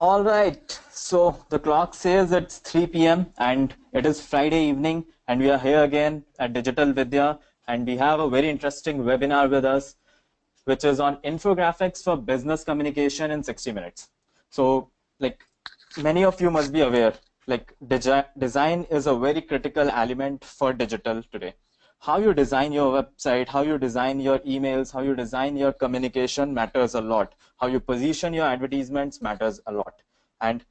All right, so the clock says it's 3 p.m. and it is Friday evening, and we are here again at Digital Vidya, and we have a very interesting webinar with us, which is on infographics for business communication in 60 minutes. So, like many of you must be aware, like design is a very critical element for digital today. How you design your website, how you design your emails, how you design your communication matters a lot. How you position your advertisements matters a lot. And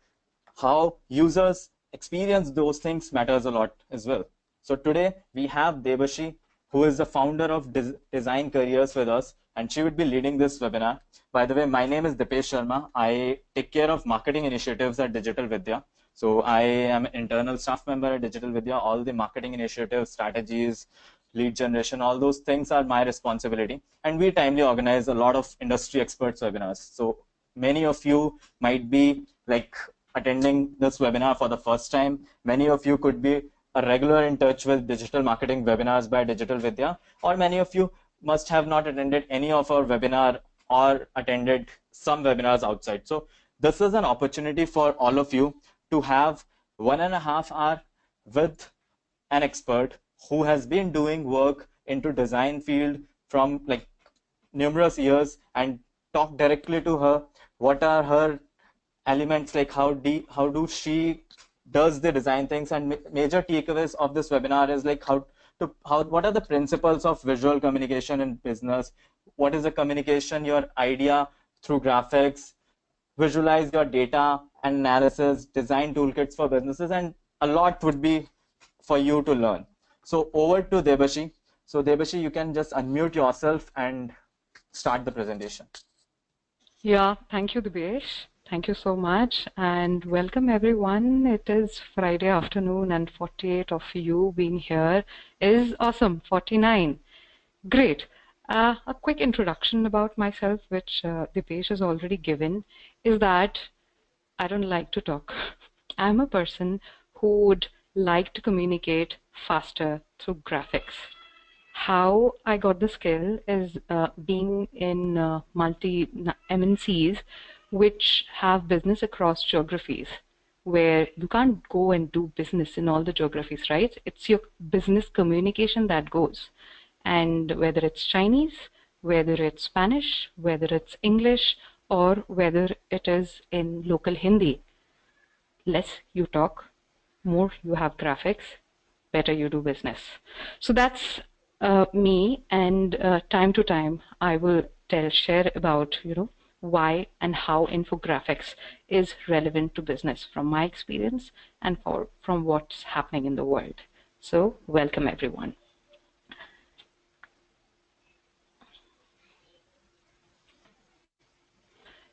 how users experience those things matters a lot as well. So today we have Debashi, who is the founder of Design Careers with us, and she would be leading this webinar. By the way, my name is Dipesh Sharma. I take care of marketing initiatives at Digital Vidya. So I am an internal staff member at Digital Vidya. All the marketing initiatives, strategies, lead generation, all those things are my responsibility. And we timely organize a lot of industry experts webinars. So many of you might be like attending this webinar for the first time. Many of you could be a regular in touch with digital marketing webinars by Digital Vidya, or many of you must have not attended any of our webinar or attended some webinars outside. So this is an opportunity for all of you to have 1.5 hours with an expert who has been doing work into design field from like numerous years, and talk directly to her. What are her elements, like how do she does the design things, and major takeaways of this webinar is like what are the principles of visual communication in business, what is the communication, your idea through graphics, visualize your data and analysis, design toolkits for businesses, and a lot would be for you to learn. So over to Debashi. So Debashi, you can just unmute yourself and start the presentation. Yeah, thank you, Dipesh. Thank you so much, and welcome everyone. It is Friday afternoon, and 48 of you being here is awesome. 49, great. A quick introduction about myself, which Dipesh has already given, is that I don't like to talk. I'm a person who would like to communicate faster through graphics. How I got the skill is being in multi MNCs which have business across geographies, where you can't go and do business in all the geographies, right? It's your business communication that goes. And whether it's Chinese, whether it's Spanish, whether it's English, or whether it is in local Hindi, less you talk, more you have graphics, better you do business. So that's me, and time to time I will share about why and how infographics is relevant to business from my experience and from what's happening in the world. So welcome everyone.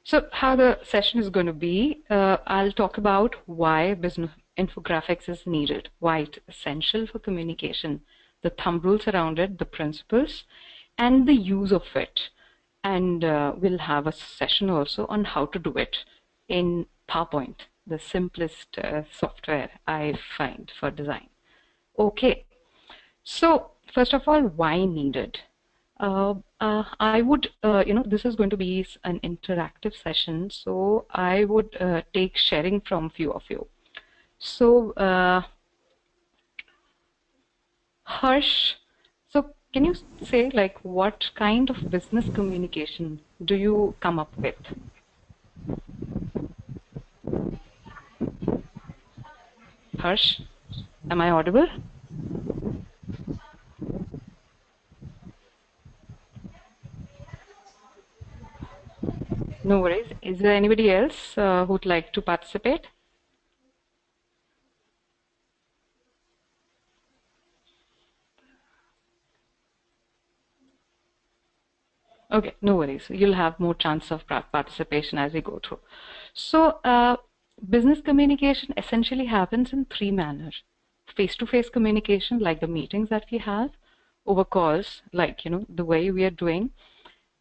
So how the session is going to be, I'll talk about why business infographics is needed, why it's essential for communication, the thumb rules around it, the principles, and the use of it. And we'll have a session also on how to do it in PowerPoint, the simplest software I find for design. Okay, so first of all, why needed? I would, this is going to be an interactive session, so I would take sharing from few of you. So, Harsh, so can you say like what kind of business communication do you come up with? Harsh, am I audible? No worries. Is there anybody else who'd like to participate? Okay, no worries. You'll have more chance of participation as we go through. So, business communication essentially happens in three manners. Face-to-face communication, like the meetings that we have, over calls, like the way we are doing.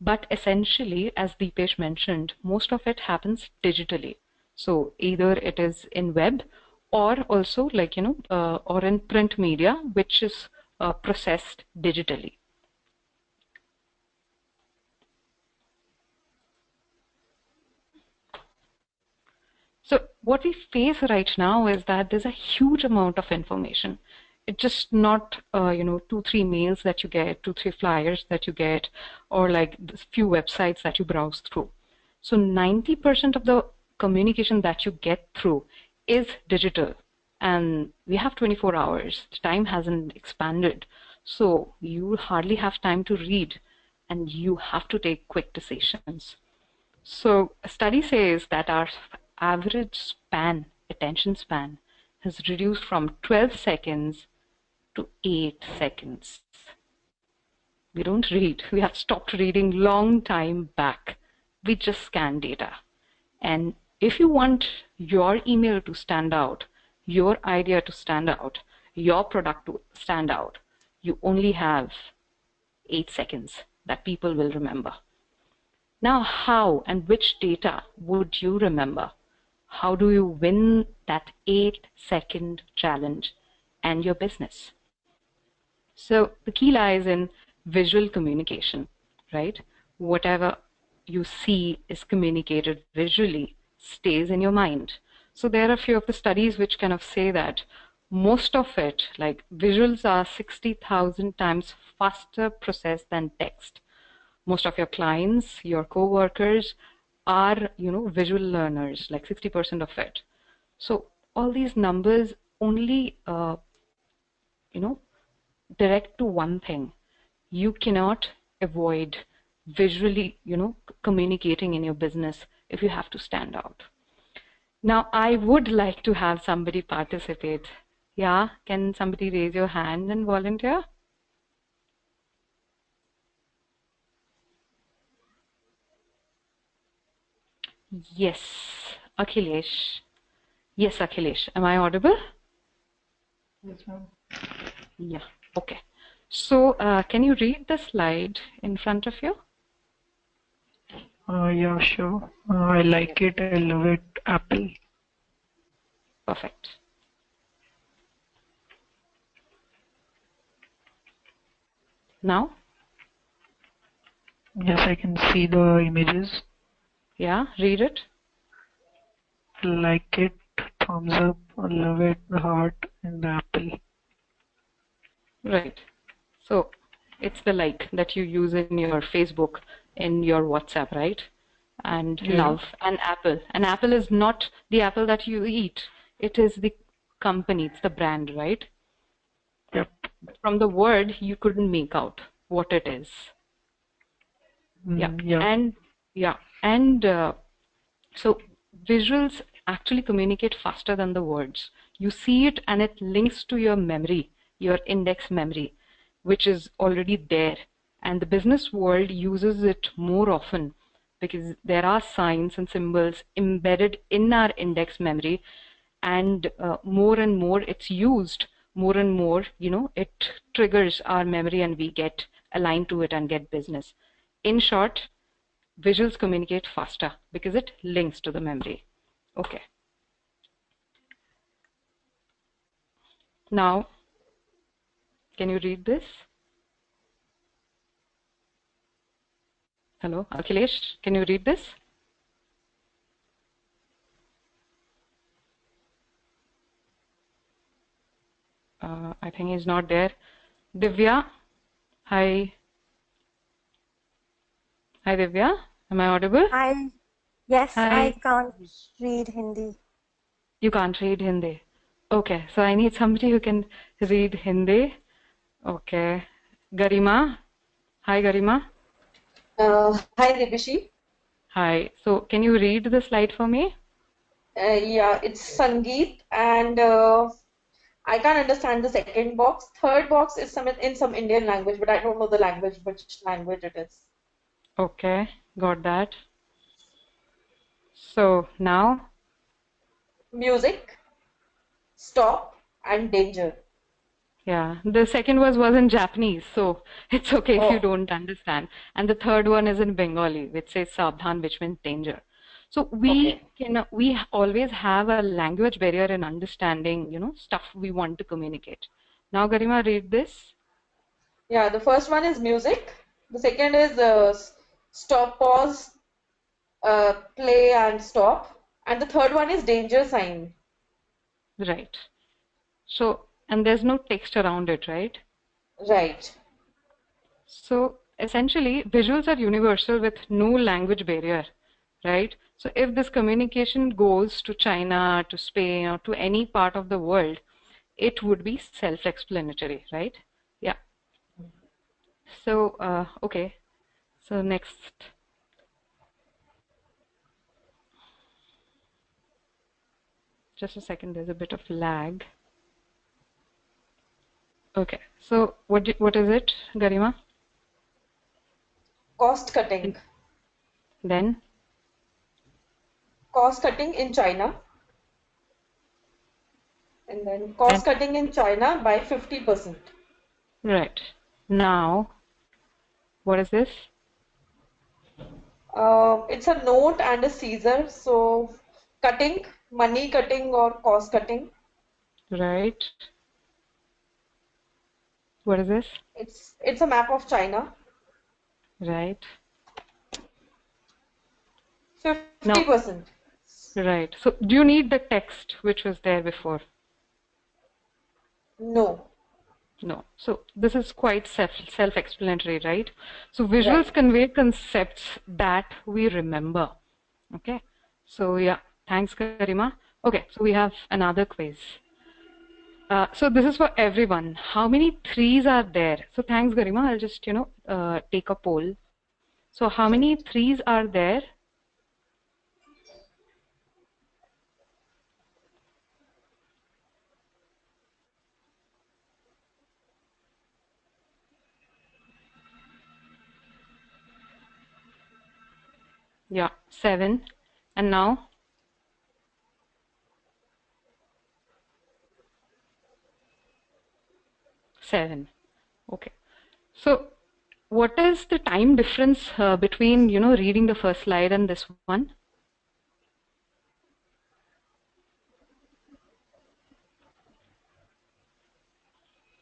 But essentially, as Deepesh mentioned, most of it happens digitally. So either it is in web, or also like or in print media, which is processed digitally. what we face right now is that there's a huge amount of information. It's just not, 2, 3 mails that you get, 2, 3 flyers that you get, or like this few websites that you browse through. So 90% of the communication that you get through is digital, and we have 24 hours. The time hasn't expanded. So you hardly have time to read, and you have to take quick decisions. So a study says that our average attention span, has reduced from 12 seconds to 8 seconds. We don't read. We have stopped reading long time back. We just scan data. And if you want your email to stand out, your idea to stand out, your product to stand out, you only have 8 seconds that people will remember. Now, how and which data would you remember? How do you win that 8-second challenge and your business? So the key lies in visual communication, right? Whatever you see is communicated visually stays in your mind. So there are a few of the studies which kind of say that most of it, like visuals, are 60,000 times faster processed than text. Most of your clients, your co-workers are, visual learners, like 60% of it. So all these numbers only, direct to one thing. You cannot avoid visually, communicating in your business if you have to stand out. Now, I would like to have somebody participate. Yeah, can somebody raise your hand and volunteer? Yes, Akhilesh. Yes, Akhilesh. Am I audible? Yes, ma'am. Yeah, okay. So, can you read the slide in front of you? Yeah, sure. I like it. I love it. Apple. Perfect. Now? Yes, I can see the images. Yeah, read it. I like it. Thumbs up. I love it. The heart and the apple. Right. So, it's the like that you use in your Facebook, in your WhatsApp, right? And Yeah. love an apple. An apple is not the apple that you eat. It is the company, it's the brand, right? Yep. But from the word, you couldn't make out what it is. Yeah. Yeah. And so visuals actually communicate faster than the words. You see it and it links to your memory, your index memory, which is already there. And the business world uses it more often because there are signs and symbols embedded in our index memory, and more and more it's used, more and more, it triggers our memory and we get aligned to it and get business. In short, visuals communicate faster because it links to the memory. Okay. Now, can you read this? Hello, Akhilesh, can you read this? I think he's not there. Divya, hi. Hi, Divya. Am I audible? Yes, Hi. I can't read Hindi. You can't read Hindi. Okay, so I need somebody who can read Hindi. Okay. Garima. Hi, Garima. Hi, Debishi. Hi. So can you read the slide for me? Yeah, it's Sangeet, and I can't understand the second box. Third box is in some Indian language, but I don't know the language, which language it is. Okay, got that. So now, Music, stop, and danger. yeah, the second was in Japanese, so it's okay if you Oh, don't understand. And the third one is in Bengali, which says Sabdhan, which means danger. So okay. we always have a language barrier in understanding, stuff we want to communicate. Now, Garima, read this. Yeah, the first one is music. The second is stop, pause, play, and stop. And the third one is danger sign. Right. So, and there's no text around it, right? Right. So essentially, visuals are universal with no language barrier, right? So if this communication goes to China, to Spain, or to any part of the world, it would be self-explanatory, right? Yeah. So, okay. So next, just a second, there's a bit of lag. Okay. So what is it, Garima? Cost cutting. Then? Cost cutting in China. And then cost cutting in China by 50%. Right. Now, what is this? It's a note and a Caesar. So cutting, money cutting or cost cutting. Right. What is this? It's a map of China. Right. 50%. Right. So do you need the text which was there before? No. No. So this is quite self-explanatory, right? So visuals Right. convey concepts that we remember. Okay. So yeah, thanks, Garima. Okay, so we have another quiz. So this is for everyone. How many threes are there? So thanks, Garima. I'll just, take a poll. So how many threes are there? Yeah, 7. And now? 7. Okay. So what is the time difference between, reading the first slide and this one?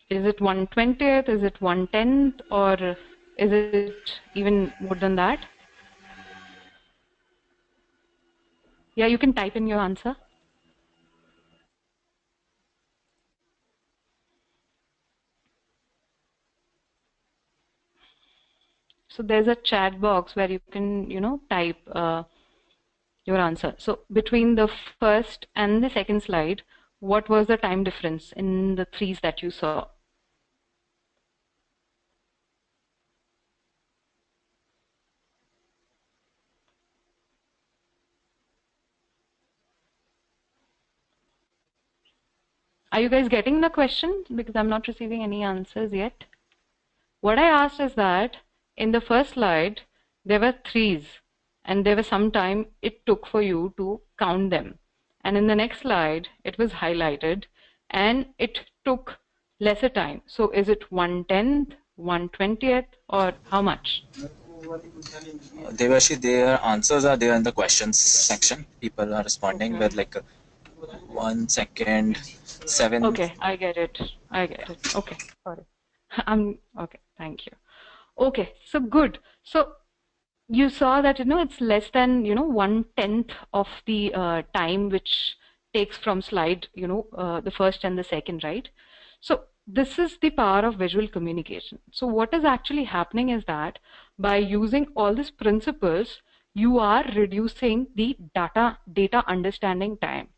Is it 1/20th? Is it 1/10th? Or is it even more than that? Yeah, you can type in your answer. So there's a chat box where you can, type your answer. So between the first and the second slide, what was the time difference in the threes that you saw? Are you guys getting the question? Because I'm not receiving any answers yet. What I asked is that in the first slide, there were threes, and there was some time it took for you to count them. And in the next slide, it was highlighted, and it took lesser time. So is it 1/10th, 1/20th, or how much? Devashi, their answers are there in the questions section. People are responding with like 1 second, 7. Okay, I get it. Okay, sorry. Okay, thank you. Okay, so good. So you saw that, it's less than, 1/10th of the time which takes from slide, the first and the second, right? So this is the power of visual communication. So what is actually happening is that by using all these principles, you are reducing the data understanding time.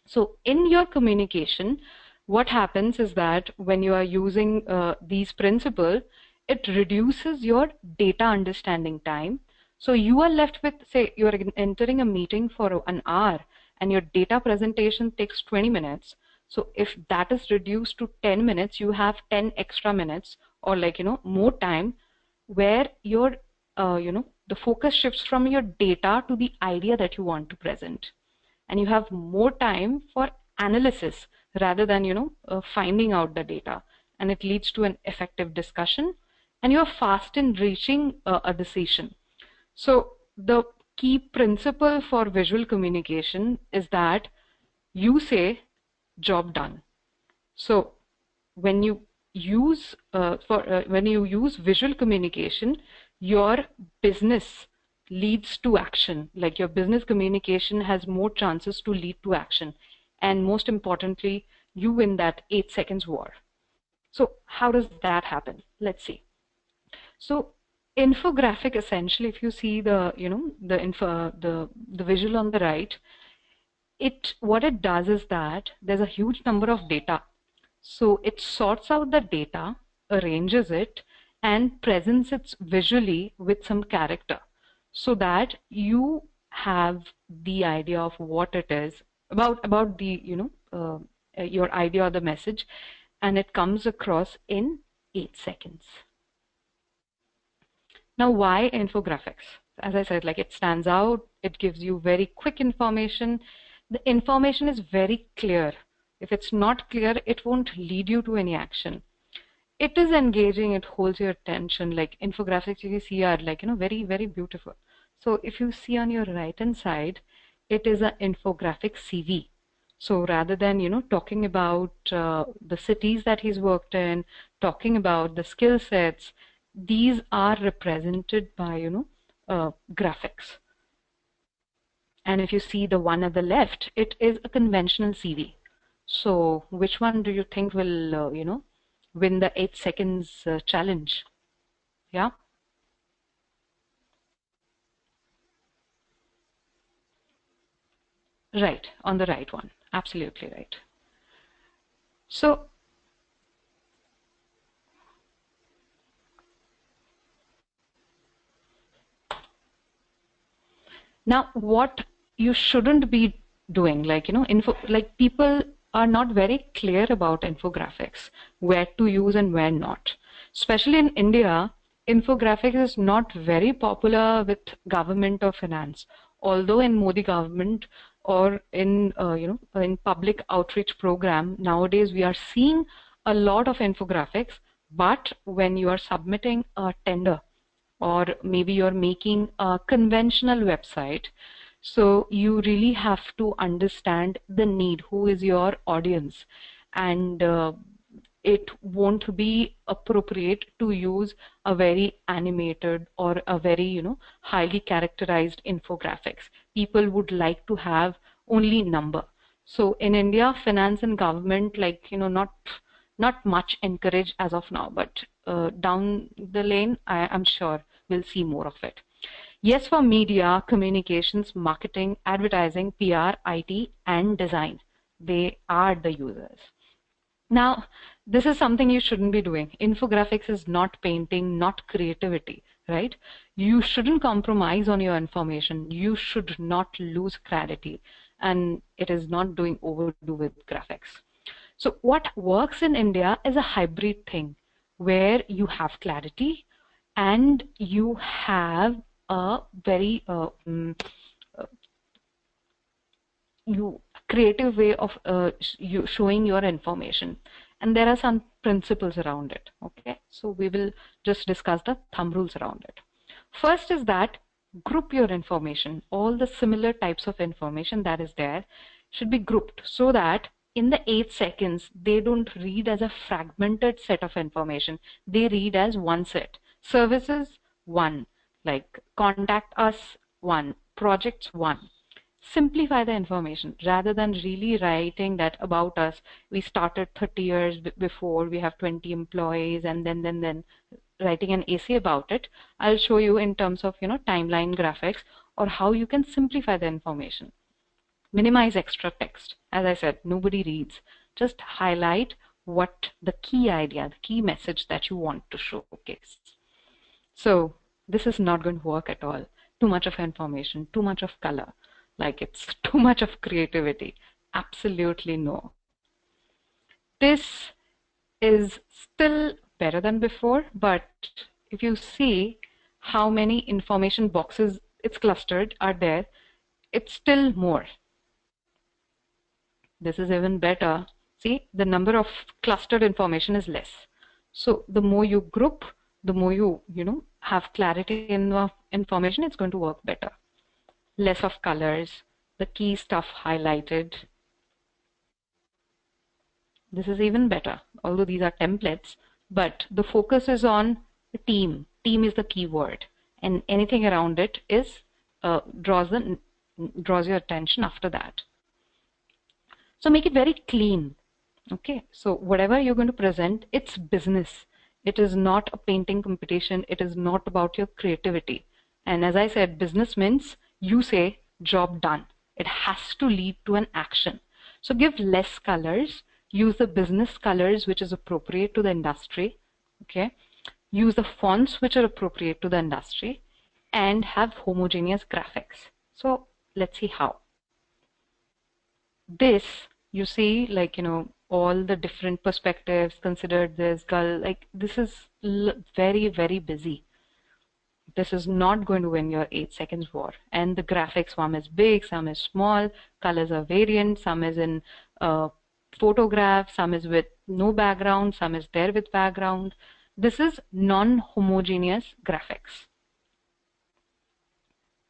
So in your communication, what happens is that when you are using these principles, it reduces your data understanding time. So you are left with, say, you are entering a meeting for an hour and your data presentation takes 20 minutes. So if that is reduced to 10 minutes, you have 10 extra minutes or more time where your, the focus shifts from your data to the idea that you want to present. And you have more time for analysis rather than finding out the data, and it leads to an effective discussion, and you're fast in reaching a decision. So the key principle for visual communication is that you say job done. So when you use when you use visual communication, your business leads to action. Like your business communication has more chances to lead to action. And most importantly, you win that 8 seconds war. So how does that happen? Let's see. So infographic essentially, if you see the, the visual on the right, what it does is that there's a huge number of data. So it sorts out the data, arranges it, and presents it visually with some character so that you have the idea of what it is about the, your idea or the message, and it comes across in 8 seconds. Now, why infographics? As I said, like it stands out, it gives you very quick information. The information is very clear. If it's not clear, it won't lead you to any action. It is engaging, it holds your attention. Like infographics you see are like, very, very beautiful. So if you see on your right hand side, it is an infographic CV. So rather than, talking about the cities that he's worked in, talking about the skill sets, these are represented by, graphics. And if you see the one at the left, it is a conventional CV. So which one do you think will, win the 8 seconds challenge? Yeah. Right, on the right one. Absolutely right. So now what you shouldn't be doing, like, like people are not very clear about infographics, where to use and where not. Especially in India, infographics is not very popular with government or finance. Although in Modi government or in, in public outreach program, nowadays we are seeing a lot of infographics, but when you are submitting a tender, or maybe you're making a conventional website, so you really have to understand the need, who is your audience, and it won't be appropriate to use a very animated or a very, highly characterized infographics. People would like to have only number. So in India, finance and government, like, not much encouraged as of now, but down the lane, I'm sure we'll see more of it. Yes, for media, communications, marketing, advertising, PR, IT, and design, they are the users. Now, this is something you shouldn't be doing. Infographics is not painting, not creativity, right? You shouldn't compromise on your information. You should not lose clarity, and it is not doing overdo with graphics. So what works in India is a hybrid thing where you have clarity and you have a very creative way of you showing your information, and there are some principles around it. Okay, so we will just discuss the thumb rules around it. First is that group your information. All the similar types of information that is there should be grouped so that in the 8 seconds they don't read as a fragmented set of information. They read as one set. Services 1, like contact us 1, projects 1. Simplify the information rather than really writing that about us, we started 30 years before, we have 20 employees, and then writing an essay about it. I'll show you in terms of, timeline graphics, or how you can simplify the information. Minimize extra text. As I said, nobody reads. Just highlight what the key idea, the key message that you want to showcase. So this is not going to work at all. Too much of information, too much of color, like it's too much of creativity. Absolutely no. This is still better than before, but if you see how many information boxes it's clustered are there, it's still more. This is even better. See, the number of clustered information is less. So the more you group, the more you have clarity in the information, it's going to work better. Less of colors, the key stuff highlighted. This is even better, although these are templates, but the focus is on the team. Team is the key word, and anything around it is draws your attention after that. So make it very clean. Okay, so whatever you're going to present, it's business. It is not a painting competition. It is not about your creativity. And as I said, business means you say job done. It has to lead to an action. So give less colors. Use the business colors which is appropriate to the industry. Okay, use the fonts which are appropriate to the industry, and have homogeneous graphics. So let's see how. This, you see, like, all the different perspectives, considered this, girl, like this is very, very busy. This is not going to win your 8 seconds war. And the graphics, some is big, some is small, colors are variant, some is in photograph, some is with no background, some is there with background. This is non-homogeneous graphics.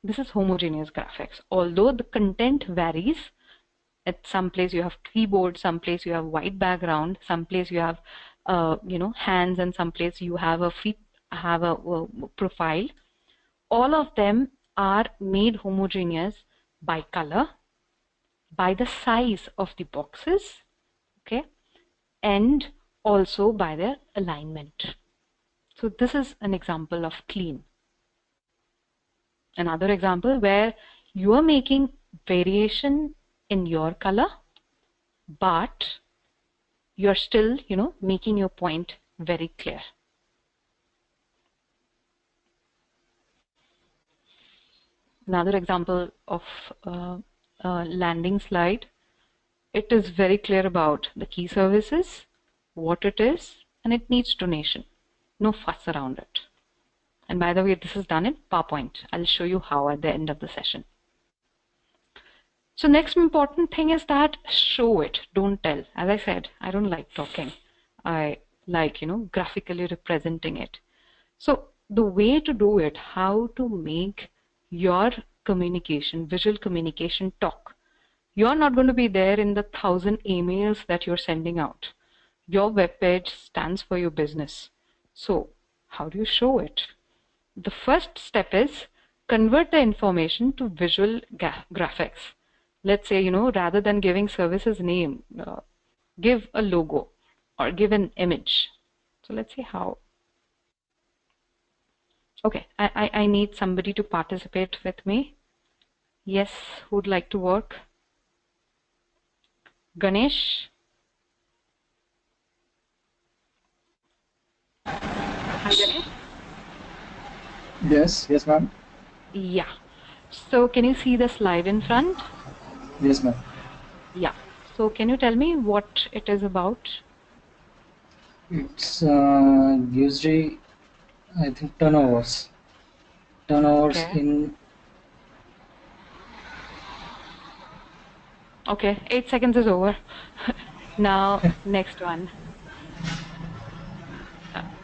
This is homogeneous graphics. Although the content varies, at some place you have keyboard, some place you have white background, some place you have hands, and some place you have a profile. All of them are made homogeneous by color, by the size of the boxes, okay, and also by their alignment. So this is an example of clean. Another example where you are making variation in your color, but you're still, making your point very clear. Another example of a landing slide. It is very clear about the key services, what it is, and it needs donation. No fuss around it. And by the way, this is done in PowerPoint. I'll show you how at the end of the session. So next important thing is that show it, don't tell. As I said, I don't like talking. I like, graphically representing it. So the way to do it, how to make your communication, visual communication talk. You're not going to be there in the 1,000 emails that you're sending out. Your web page stands for your business. So how do you show it? The first step is convert the information to visual graphics. Let's say, rather than giving services name, give a logo or give an image. So let's see how. Okay, I need somebody to participate with me. Yes, who would like to work? Ganesh? Hi, Ganesh? Yes, ma'am. Yeah. So can you see the slide in front? Yes, ma'am. Yeah. So can you tell me what it is about? It's usually, I think, turnovers. Turnovers Okay. in. Okay, 8 seconds is over. Now, next one.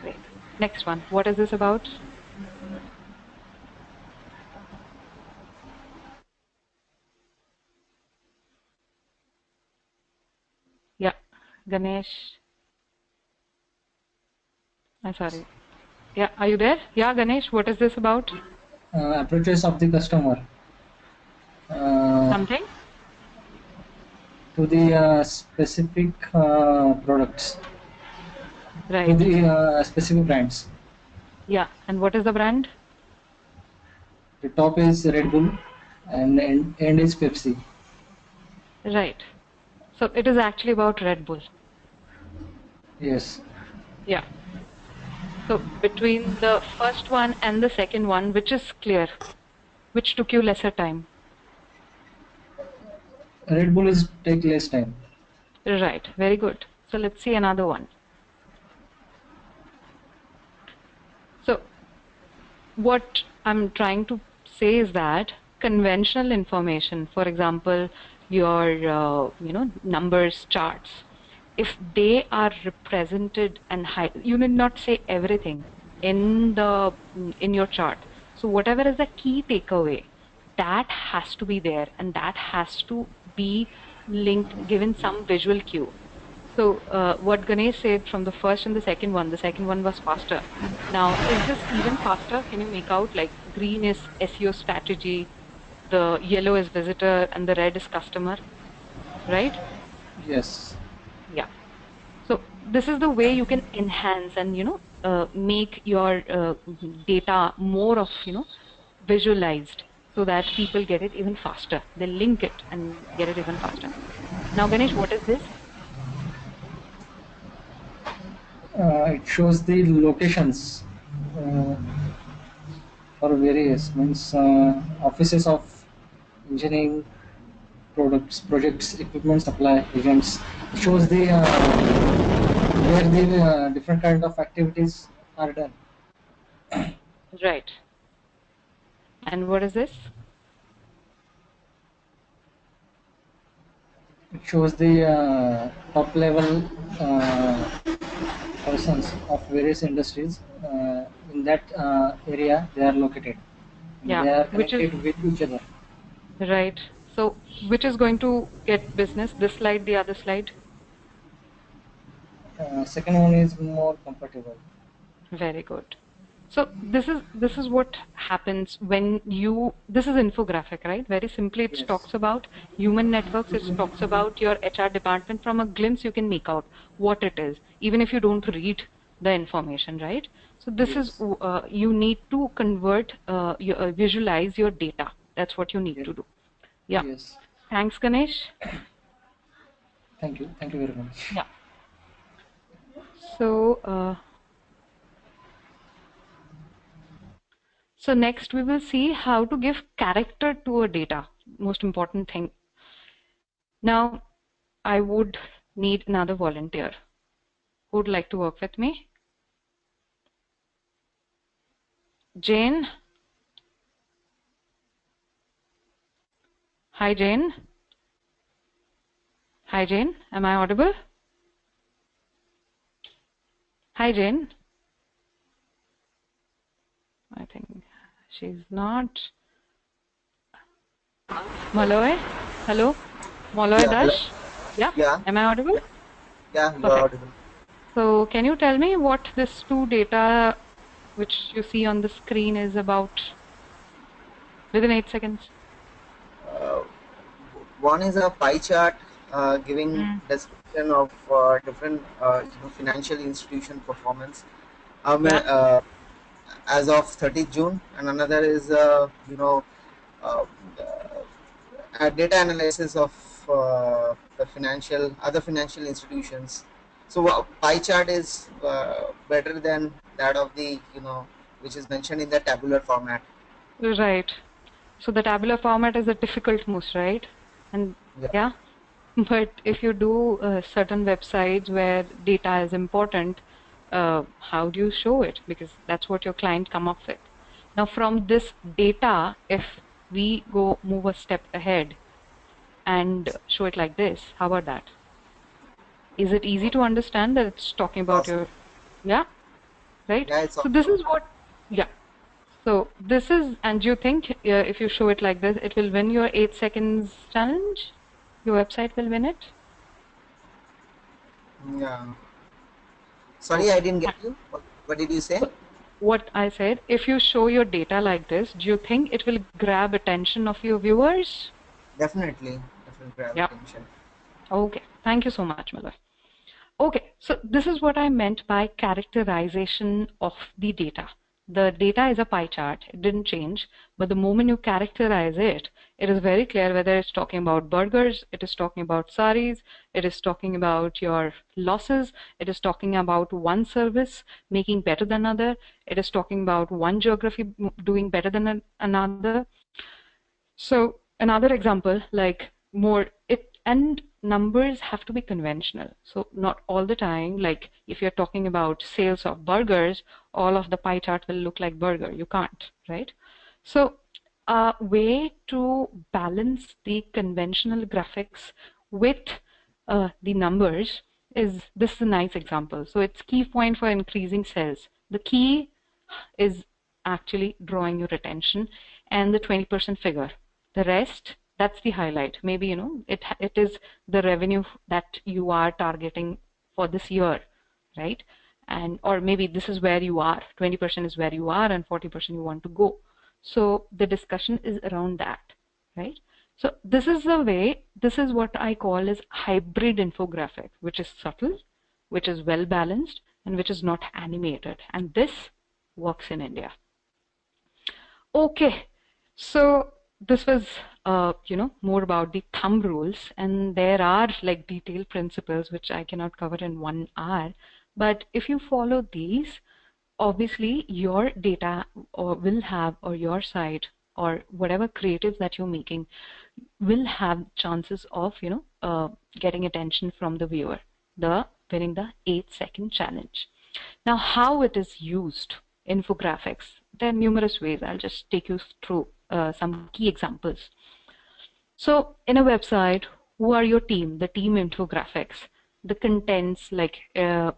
Wait. Next one. What is this about? Yeah, Ganesh. I'm sorry. Yeah, are you there? Yeah, Ganesh, what is this about? Approaches of the customer Something? to the specific products, to Right. the specific brands. Yeah, and what is the brand? The top is Red Bull and end is Pepsi. Right. So it is actually about Red Bull. Yes. Yeah. So between the first one and the second one, which is clear? Which took you lesser time? Red Bull is take less time. Right, very good. So let's see another one. So what I'm trying to say is that conventional information, for example, your numbers charts, if they are represented and you need not say everything in your chart. So whatever is the key takeaway, that has to be there, and that has to be linked, given some visual cue. So what Ganesh said from the first and the second one was faster. Now, is this even faster? Can you make out like green is SEO strategy, the yellow is visitor, and the red is customer, right? Yes. Yeah. So this is the way you can enhance and, make your data more of, visualized so that people get it even faster. They link it and get it even faster. Now, Ganesh, what is this? It shows the locations uh, for various means offices of engineering products, projects, equipment supply, events. It shows the where the different kind of activities are done. Right. And what is this? It shows the top level persons of various industries in that area they are located. Yeah, They are which is connected with each other. right. So which is going to get business? This slide, the other slide? Second one is more comfortable. Very good. So this is what happens when you, this is infographic, right? Very simply, it Yes. talks about human networks. It talks about your HR department. From a glimpse, you can make out what it is, even if you don't read the information, right? So this is, Yes. you need to convert, visualize your data. That's what you need Yes. to do. Yeah. Yes. Thanks, Ganesh. Thank you. Thank you very much. Yeah. So, so next we will see how to give character to a data. Most important thing. Now, I would need another volunteer. Who would like to work with me? Jane? Hi, Jane. Hi, Jane. Am I audible? Hi, Jane. I think she's not. Malloy? Hello? Malloy Yeah, hello. Dash? Yeah? Yeah, Am I audible? yeah, you are Perfect. audible. So can you tell me what this two data which you see on the screen is about within 8 seconds? Uh, One is a pie chart giving Mm. description of different financial institution performance Yeah. as of 30th June, and another is uh, a data analysis of the other financial institutions. So pie chart is better than that of the which is mentioned in the tabular format. Right. So the tabular format is the difficult most, right? And Yeah. yeah, but if you do certain websites where data is important, how do you show it? Because that's what your client come up with. Now from this data, if we go move a step ahead and show it like this, how about that? Is it easy to understand that it's talking about Awesome. your, yeah, right? Yeah, it's So this awesome. is what, yeah. So this is, and you think if you show it like this, it will win your 8 seconds challenge? Your website will win it? Yeah. Sorry, I Okay. didn't get you. What did you say? So what I said, if you show your data like this, do you think it will grab attention of your viewers? Definitely, it will grab Yeah. attention. Okay. Thank you so much, Miller. Okay, so this is what I meant by characterization of the data. The data is a pie chart, it didn't change, but the moment you characterize it, it is very clear whether it's talking about burgers, it is talking about saris, it is talking about your losses, it is talking about one service making better than another, it is talking about one geography doing better than another. So another example, like more it and numbers have to be conventional. So not all the time, like if you're talking about sales of burgers, all of the pie chart will look like burger. You can't, right? So a way to balance the conventional graphics with the numbers is this is a nice example. So it's key point for increasing sales. The key is actually drawing your attention and the 20% figure. The rest, that's the highlight. Maybe, it is the revenue that you are targeting for this year, right? And or maybe this is where you are, 20% is where you are and 40% you want to go. So the discussion is around that, right? So this is the way, this is what I call as hybrid infographic, which is subtle, which is well balanced, and which is not animated. And this works in India. Okay, so this was more about the thumb rules, and there are like detailed principles which I cannot cover in 1 hour. But if you follow these, obviously your data will have, or your site or whatever creatives that you're making will have chances of getting attention from the viewer, winning the 8-second challenge. Now, how it is used, infographics, there are numerous ways. I'll just take you through some key examples. So in a website, who are your team? The team infographics, the contents, like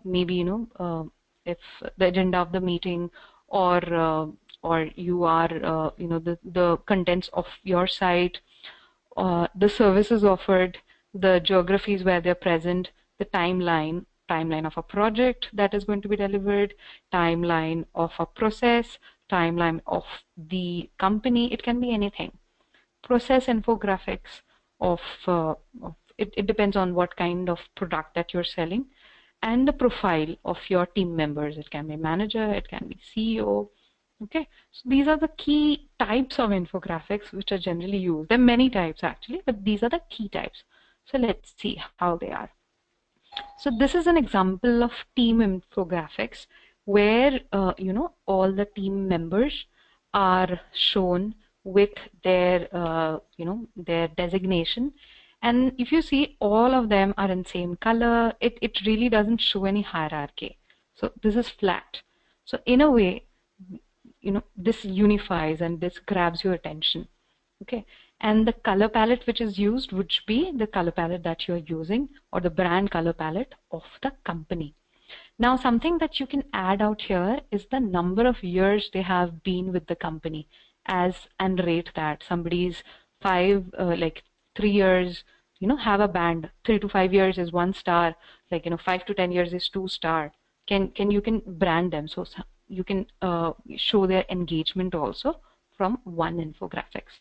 maybe if the agenda of the meeting, or you are the contents of your site, the services offered, the geographies where they're present, the timeline of a project that is going to be delivered, timeline of a process, timeline of the company. It can be anything. Process infographics of it depends on what kind of product that you're selling, and the profile of your team members. It can be manager, it can be CEO. Okay, so these are the key types of infographics which are generally used. There are many types actually, but these are the key types. So let's see how they are. So this is an example of team infographics where all the team members are shown with their their designation, and if you see, all of them are in same color. It really doesn't show any hierarchy. So this is flat. So in a way, this unifies and this grabs your attention. Okay, and the color palette which is used would be the color palette that you're using, or the brand color palette of the company. Now, something that you can add out here is the number of years they have been with the company, and rate that. Somebody's 3 years, have a band. 3 to 5 years is 1 star. 5 to 10 years is 2 star. You can brand them, so you can show their engagement also from one infographics.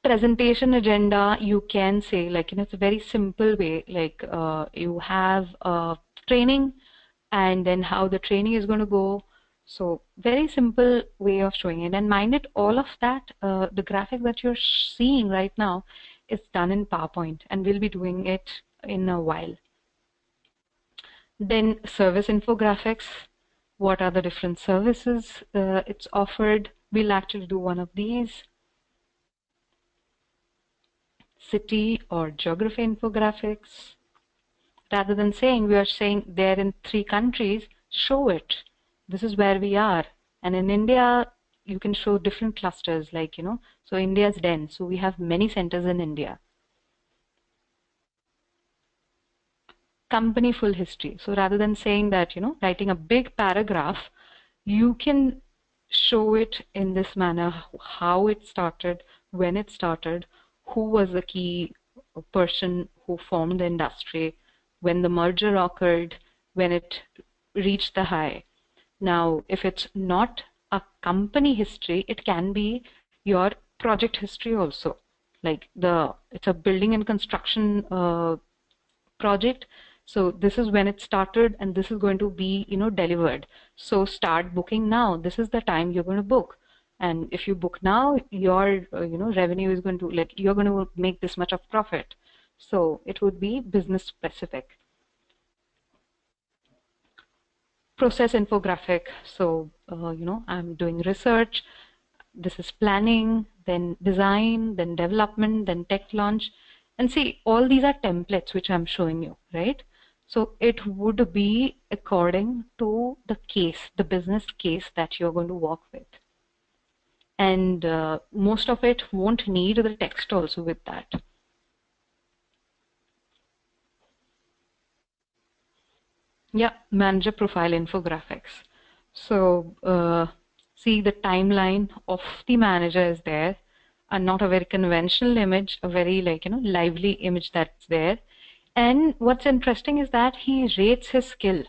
Presentation agenda, you can say, it's a very simple way, you have a training and then how the training is going to go. So very simple way of showing it. And mind it, all of that, the graphic that you're seeing right now is done in PowerPoint, and we'll be doing it in a while. Then service infographics. What are the different services it's offered? We'll actually do one of these. City or geography infographics. Rather than saying we are saying they're in 3 countries, show it. This is where we are. And in India, you can show different clusters, so India is dense, so we have many centers in India. Company full history. So rather than saying that, writing a big paragraph, you can show it in this manner, how it started, when it started, who was the key person who formed the industry, when the merger occurred, when it reached the high. Now, if it's not a company history, it can be your project history also. It's a building and construction project. So this is when it started, and this is going to be, delivered. So start booking now. This is the time you're going to book. And if you book now, your revenue is going to, you're going to make this much of profit. So it would be business specific. Process infographic. So I'm doing research. This is planning, then design, then development, then tech launch. And see, all these are templates which I'm showing you, right? So it would be according to the case, the business case that you're going to work with. And most of it won't need the text also with that. Yeah, manager profile infographics. So see, the timeline of the manager is there, and not a very conventional image, a very lively image that's there. And what's interesting is that he rates his skill.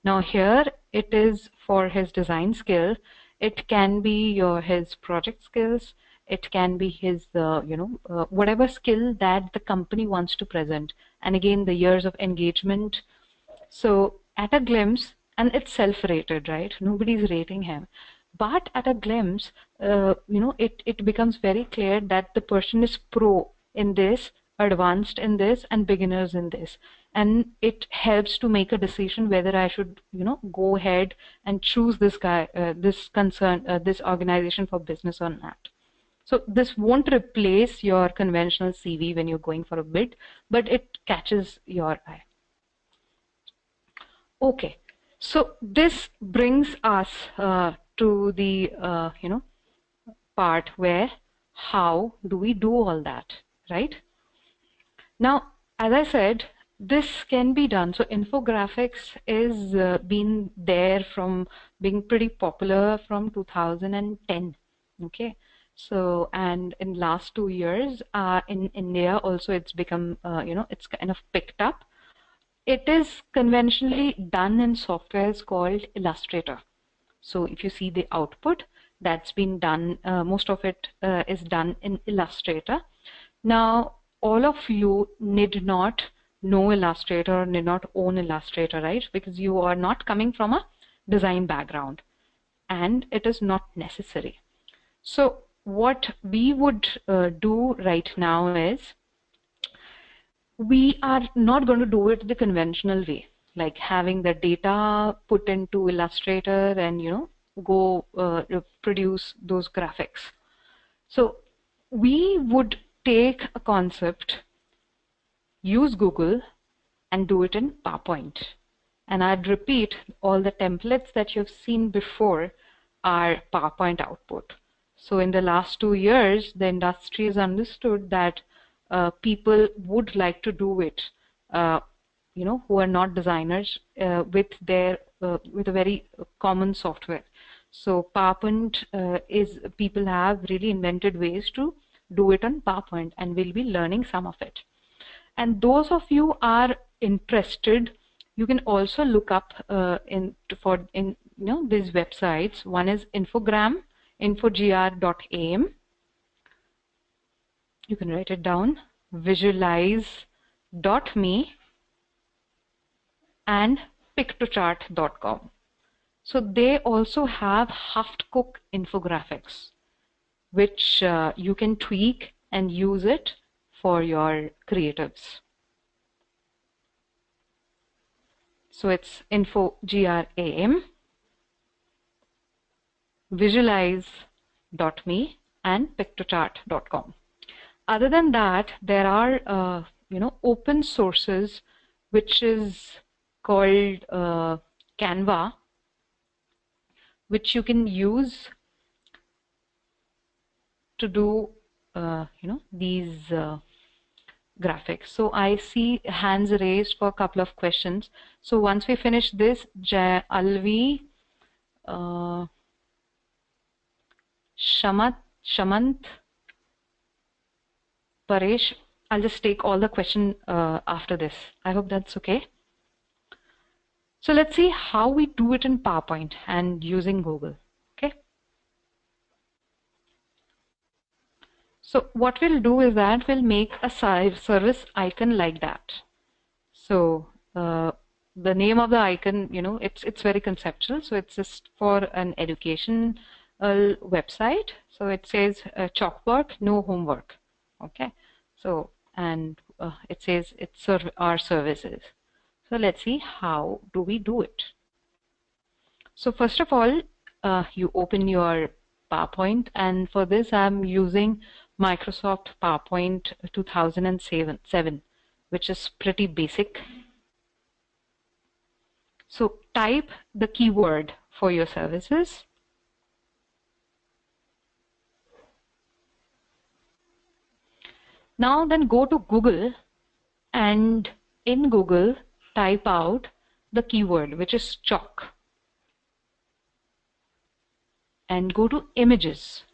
Now here it is for his design skill. It can be his project skills. It can be his, whatever skill that the company wants to present. And again, the years of engagement. So at a glimpse, and it's self-rated, right? Nobody's rating him. But at a glimpse, it becomes very clear that the person is pro in this, advanced in this, and beginners in this. And it helps to make a decision whether I should, go ahead and choose this guy, this organization for business or not. So this won't replace your conventional CV when you're going for a bid, but it catches your eye. Okay, so this brings us to the part where how do we do all that, right? Now, as I said, this can be done. So infographics is been there from being pretty popular from 2010. Okay, so and in last 2 years in India also it's become it's kind of picked up. It is conventionally done in softwares called Illustrator. So if you see the output, that's been done, most of it is done in Illustrator. Now, all of you need not know Illustrator, need not own Illustrator, right? Because you are not coming from a design background, and it is not necessary. So what we would do right now is, we are not going to do it the conventional way, like having the data put into Illustrator and go produce those graphics. So we would take a concept, use Google, and do it in PowerPoint. And I'd repeat, all the templates that you've seen before are PowerPoint output. So in the last 2 years, the industry has understood that people would like to do it, who are not designers, with a very common software. So PowerPoint people have really invented ways to do it on PowerPoint, and we'll be learning some of it. And those of you are interested, you can also look up these websites. One is infogr.am. You can write it down, visualize.me, and pictochart.com. So they also have half-cooked infographics, which you can tweak and use it for your creatives. So it's infogr.am, visualize.me, and pictochart.com. Other than that, there are open sources, which is called Canva, which you can use to do these graphics. So I see hands raised for a couple of questions. So once we finish this, Alvi, Shamant, Paresh, I'll just take all the questions after this. I hope that's okay. So let's see how we do it in PowerPoint and using Google. Okay. So what we'll do is that we'll make a service icon like that. So the name of the icon, it's very conceptual. So it's just for an education website. So it says chalkwork, no homework. Okay. So and it says it's our services. So let's see how do we do it. So first of all, you open your PowerPoint, and for this I'm using Microsoft PowerPoint 2007, which is pretty basic. So type the keyword for your services. Now then go to Google, and in Google type out the keyword, which is chalk, and go to images.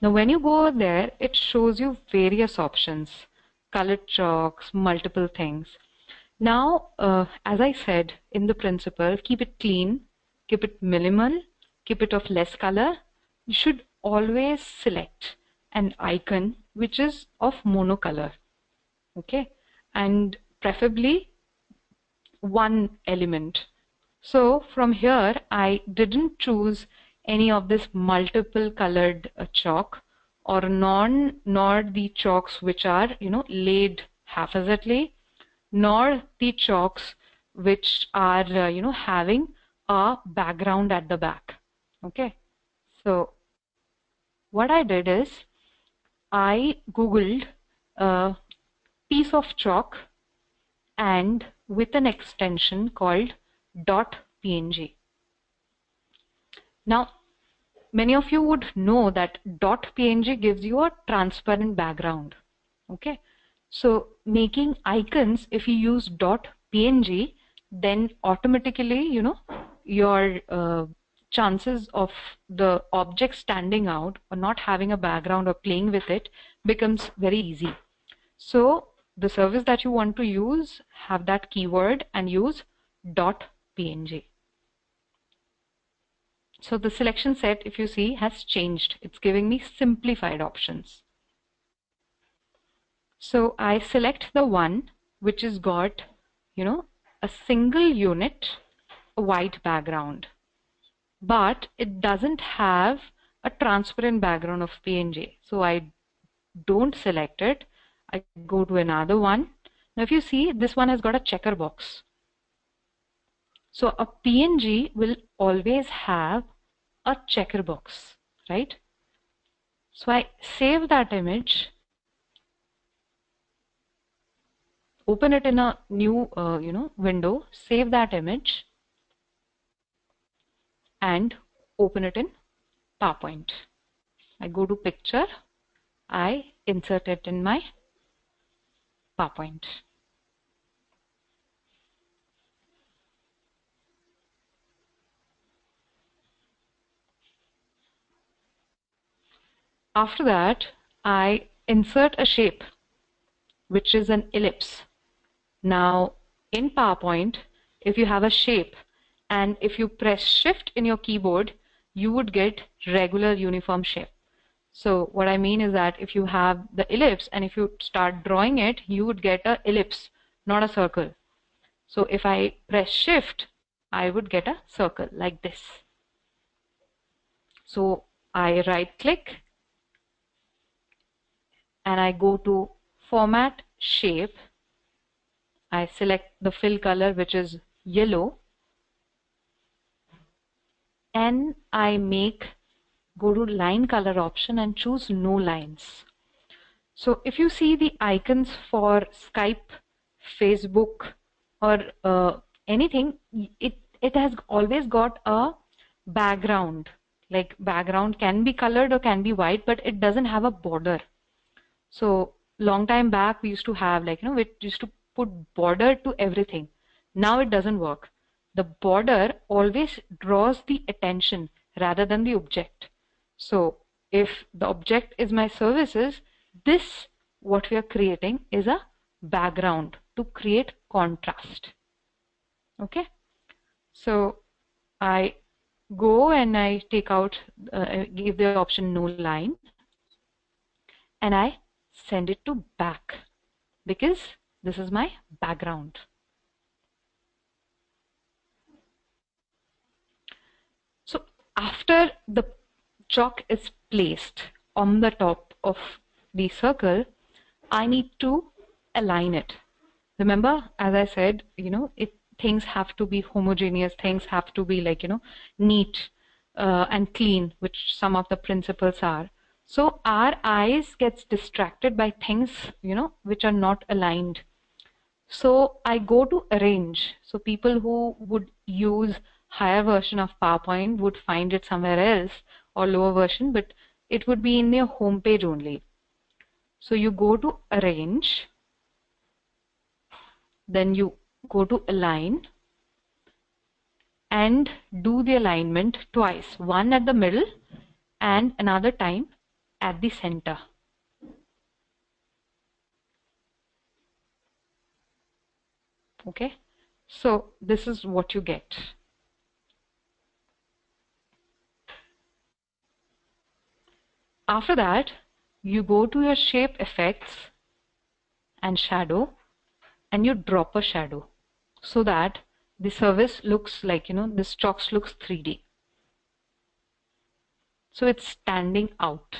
Now when you go there, it shows you various options. colored chalks, multiple things. Now, as I said in the principle, keep it clean, keep it minimal, keep it of less color. You should always select an icon which is of monocolor, okay, and preferably one element. So from here, I didn't choose any of this multiple colored chalk, or nor the chalks which are, laid haphazardly, nor the chalks which are, having a background at the back. Okay. So what I did is I Googled a piece of chalk and with an extension called .png. Now, many of you would know that .png gives you a transparent background. Okay, so making icons, if you use .png, then automatically, your chances of the object standing out or not having a background or playing with it becomes very easy. So the service that you want to use, have that keyword and use .png. So the selection set, if you see, has changed. It's giving me simplified options. So I select the one which has got, a single unit, a white background, but it doesn't have a transparent background of PNG. So I don't select it. I go to another one. Now if you see, this one has got a checker box. So a PNG will always have a checker box, right? So I save that image, open it in a new window, save that image and open it in PowerPoint. I go to picture, I insert it in my PowerPoint. After that, I insert a shape, which is an ellipse. Now, in PowerPoint, if you have a shape and if you press Shift in your keyboard, you would get regular uniform shape. So what I mean is that if you have the ellipse and if you start drawing it, you would get an ellipse, not a circle. So if I press Shift, I would get a circle like this. So I right click and I go to Format Shape. I select the fill color, which is yellow, and I go to line color option and choose no lines. So if you see the icons for Skype, Facebook, or anything, it has always got a background. Like background can be colored or can be white, but it doesn't have a border. So long time back we used to have, we used to put border to everything. Now it doesn't work. The border always draws the attention rather than the object. So if the object is my services, this what we are creating is a background to create contrast. Okay, so I go and I take out, give the option no line, and I send it to back because this is my background. So after the chalk is placed on the top of the circle, I need to align it. Remember, as I said, things have to be homogeneous, things have to be neat and clean, which some of the principles are. So our eyes gets distracted by things, which are not aligned. So I go to arrange. So people who would use higher version of PowerPoint would find it somewhere else, or lower version, but it would be in their home page only. So you go to arrange, then you go to align and do the alignment twice, one at the middle and another time at the center. Okay, so this is what you get. After that, you go to your shape effects and shadow, and you drop a shadow so that the service looks like, this chocks looks 3D. So it's standing out.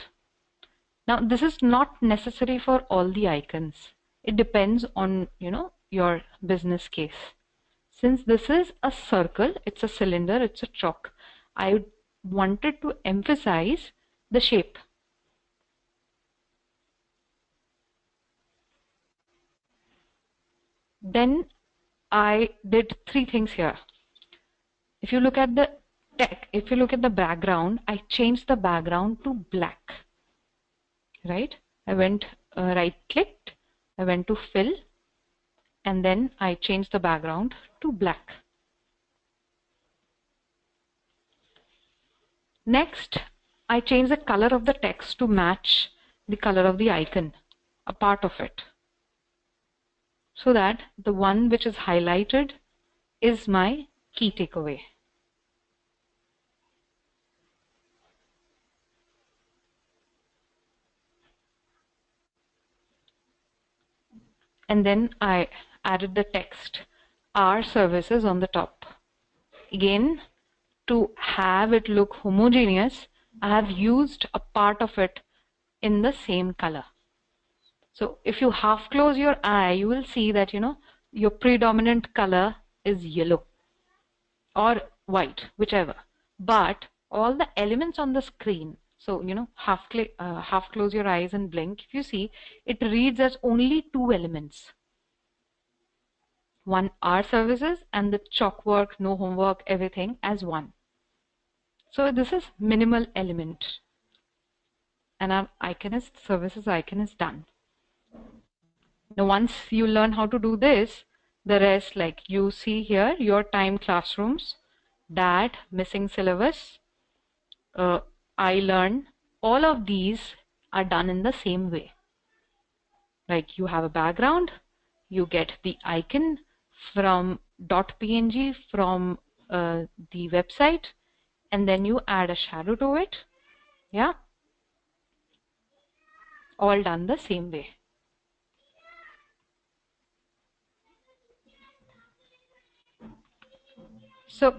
Now, this is not necessary for all the icons. It depends on, your business case. Since this is a circle, it's a cylinder, it's a chalk, I wanted to emphasize the shape. Then I did 3 things here. If you look at the background, I changed the background to black. Right? I went right clicked, I went to fill, and then I changed the background to black. Next, I changed the color of the text to match the color of the icon, a part of it, so that the one which is highlighted is my key takeaway. And then I added the text, our services, on the top. Again, to have it look homogeneous, I have used a part of it in the same color. So if you half close your eye, you will see that, your predominant color is yellow or white, whichever. But all the elements on the screen, so, half close your eyes and blink, if you see, it reads as only 2 elements. One, our services, and the chalk work, no homework, everything as 1. So this is minimal element, and our services icon is done. Now once you learn how to do this, the rest, like you see here, your time classrooms, that missing syllabus, I learn, all of these are done in the same way. Like you have a background, you get the icon from .png from the website, and then you add a shadow to it. Yeah, all done the same way. So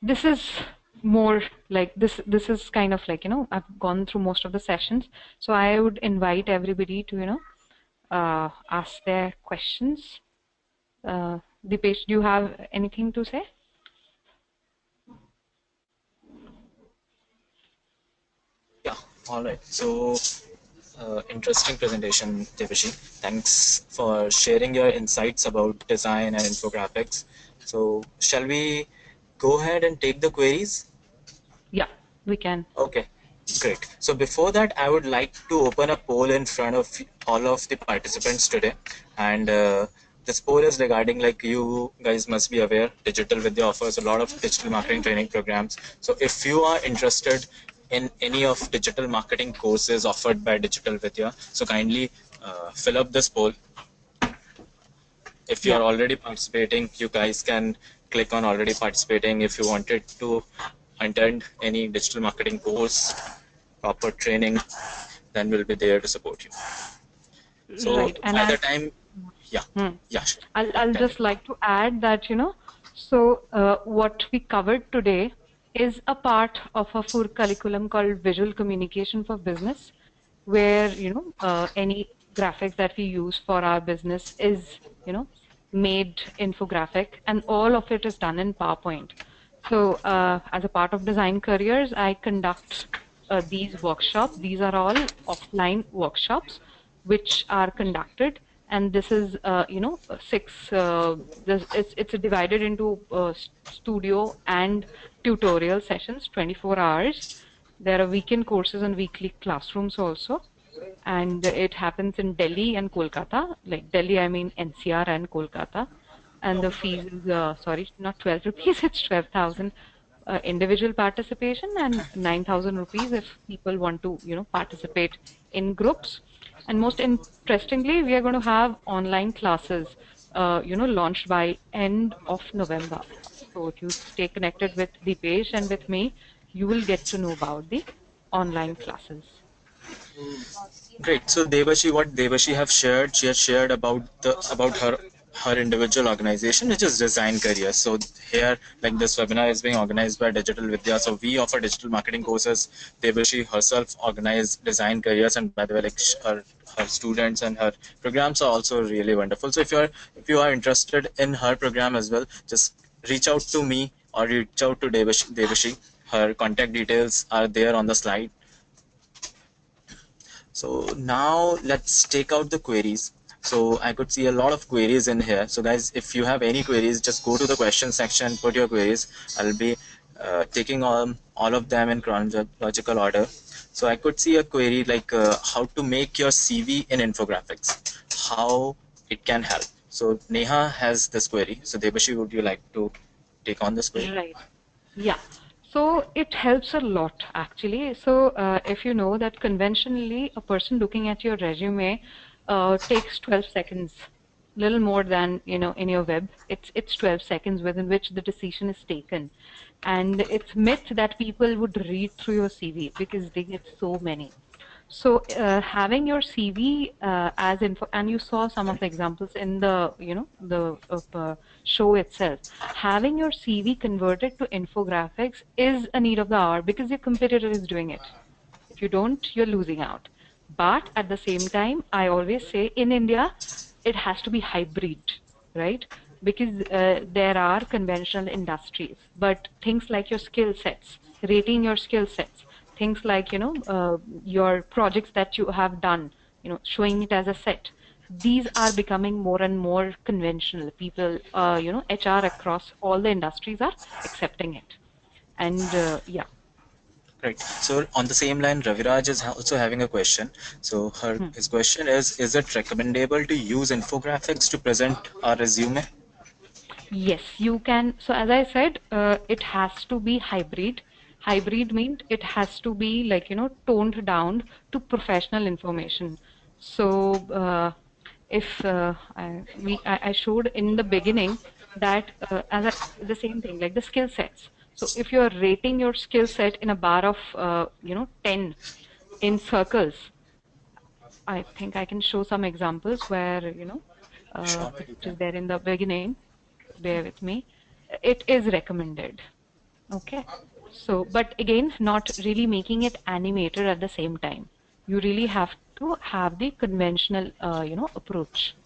this is more like this is kind of like, I've gone through most of the sessions, so I would invite everybody to ask their questions. Dipesh, do you have anything to say? Yeah, all right. So, interesting presentation, Devashi. Thanks for sharing your insights about design and infographics. So, shall we go ahead and take the queries? Yeah, we can. Okay, great. So before that, I would like to open a poll in front of all of the participants today. And this poll is regarding, like, you guys must be aware, Digital Vidya offers a lot of digital marketing training programs. So if you are interested in any of digital marketing courses offered by Digital Vidya, so kindly fill up this poll. If you are already participating, you guys can click on already participating. If you wanted to attend any digital marketing course, proper training, then we'll be there to support you. So right. And by the time, yeah, sure. I'll just like to add that, so what we covered today is a part of a full curriculum called Visual Communication for Business, where, any graphics that we use for our business is, made infographic, and all of it is done in PowerPoint. So as a part of Design Careers, I conduct these workshops. These are all offline workshops which are conducted, and this is, 6, it's divided into studio and tutorial sessions, 24 hours. There are weekend courses and weekly classrooms also. And it happens in Delhi and Kolkata. Like Delhi, I mean NCR and Kolkata. And the fees is, sorry, not 12 rupees, it's 12,000 individual participation, and 9,000 rupees if people want to, participate in groups. And most interestingly, we are going to have online classes launched by end of November. So if you stay connected with Deepesh and with me, you will get to know about the online classes. Great. So Devashi, what Devashi have shared, she has shared about her individual organization, which is Design Career. So here, like this webinar is being organized by Digital Vidya. So we offer digital marketing courses. Devashi herself organized Design Careers, and by the way, like her students and her programs are also really wonderful. So if you are interested in her program as well, just reach out to me or reach out to Devashi. Her contact details are there on the slide. So now let's take out the queries. So I could see a lot of queries in here. So guys, if you have any queries, just go to the question section, put your queries. I'll be taking all of them in chronological order. So I could see a query like how to make your CV in infographics, how it can help. So Neha has this query. So Debashi, would you like to take on this query? Right. Yeah. So it helps a lot actually. So if you know that conventionally a person looking at your resume takes 12 seconds, little more than in your web. It's 12 seconds within which the decision is taken, and it's myth that people would read through your CV because they get so many. So having your CV as info, and you saw some of the examples in the the show itself. Having your CV converted to infographics is a need of the hour because your competitor is doing it. If you don't, you're losing out. But at the same time, I always say in India, it has to be hybrid, right? Because there are conventional industries, but things like your skill sets, rating your skill sets, things like your projects that you have done, showing it as a set. These are becoming more and more conventional. People, HR across all the industries are accepting it, and yeah. Right. So on the same line, Raviraj is also having a question. So his question is it recommendable to use infographics to present our resume? Yes, you can. So as I said, it has to be hybrid. Hybrid means it has to be like, toned down to professional information. So if I showed in the beginning that the same thing, like the skill sets. So if you're rating your skill set in a bar of, 10 in circles, I think I can show some examples where, Sure, which you is can. there in the beginning. Bear with me. It is recommended. Okay. So, but again, not really making it animated at the same time. You really have to have the conventional, approach.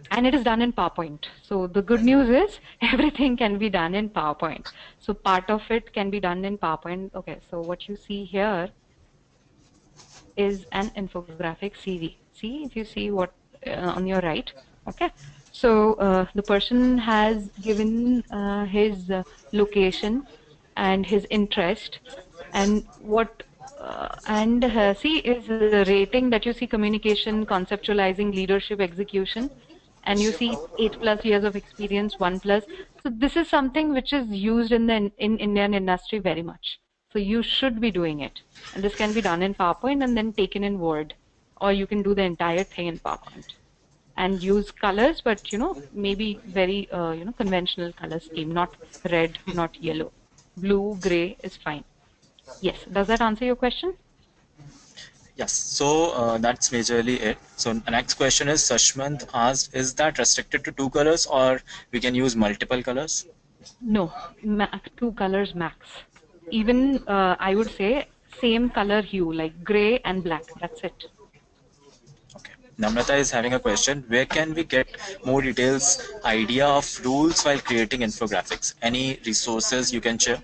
And it is done in PowerPoint. So the good news is everything can be done in PowerPoint. So part of it can be done in PowerPoint. Okay. So what you see here is an infographic CV. See, if you see what on your right, okay. So the person has given his location and his interest, and what and see is the rating that you see: communication, conceptualizing, leadership, execution, and you see 8+ years of experience, 1+. So this is something which is used in the in Indian industry very much. So you should be doing it. And this can be done in PowerPoint and then taken in Word, or you can do the entire thing in PowerPoint and use colors, but maybe very conventional color scheme, not red, not yellow. Blue, gray is fine. Yes. Does that answer your question? Yes. So that's majorly it. So the next question is Sashmant asked, is that restricted to two colors or we can use multiple colors? No, 2 colors max. Even I would say same color hue, like gray and black. That's it. Okay. Namrata is having a question. Where can we get more details, idea of rules while creating infographics? Any resources you can share?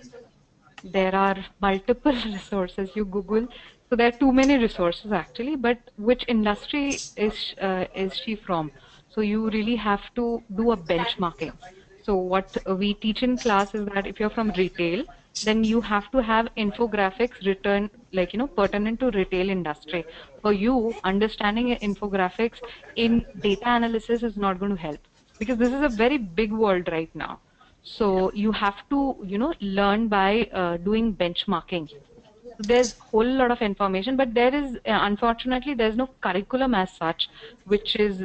There are multiple resources you Google. So there are too many resources actually, but which industry is she from? So you really have to do a benchmarking. So what we teach in class is that if you're from retail, then you have to have infographics written like pertinent to retail industry. For you, understanding infographics in data analysis is not going to help because this is a very big world right now. So you have to, learn by doing benchmarking. There's a whole lot of information, but there is, unfortunately, there's no curriculum as such, which is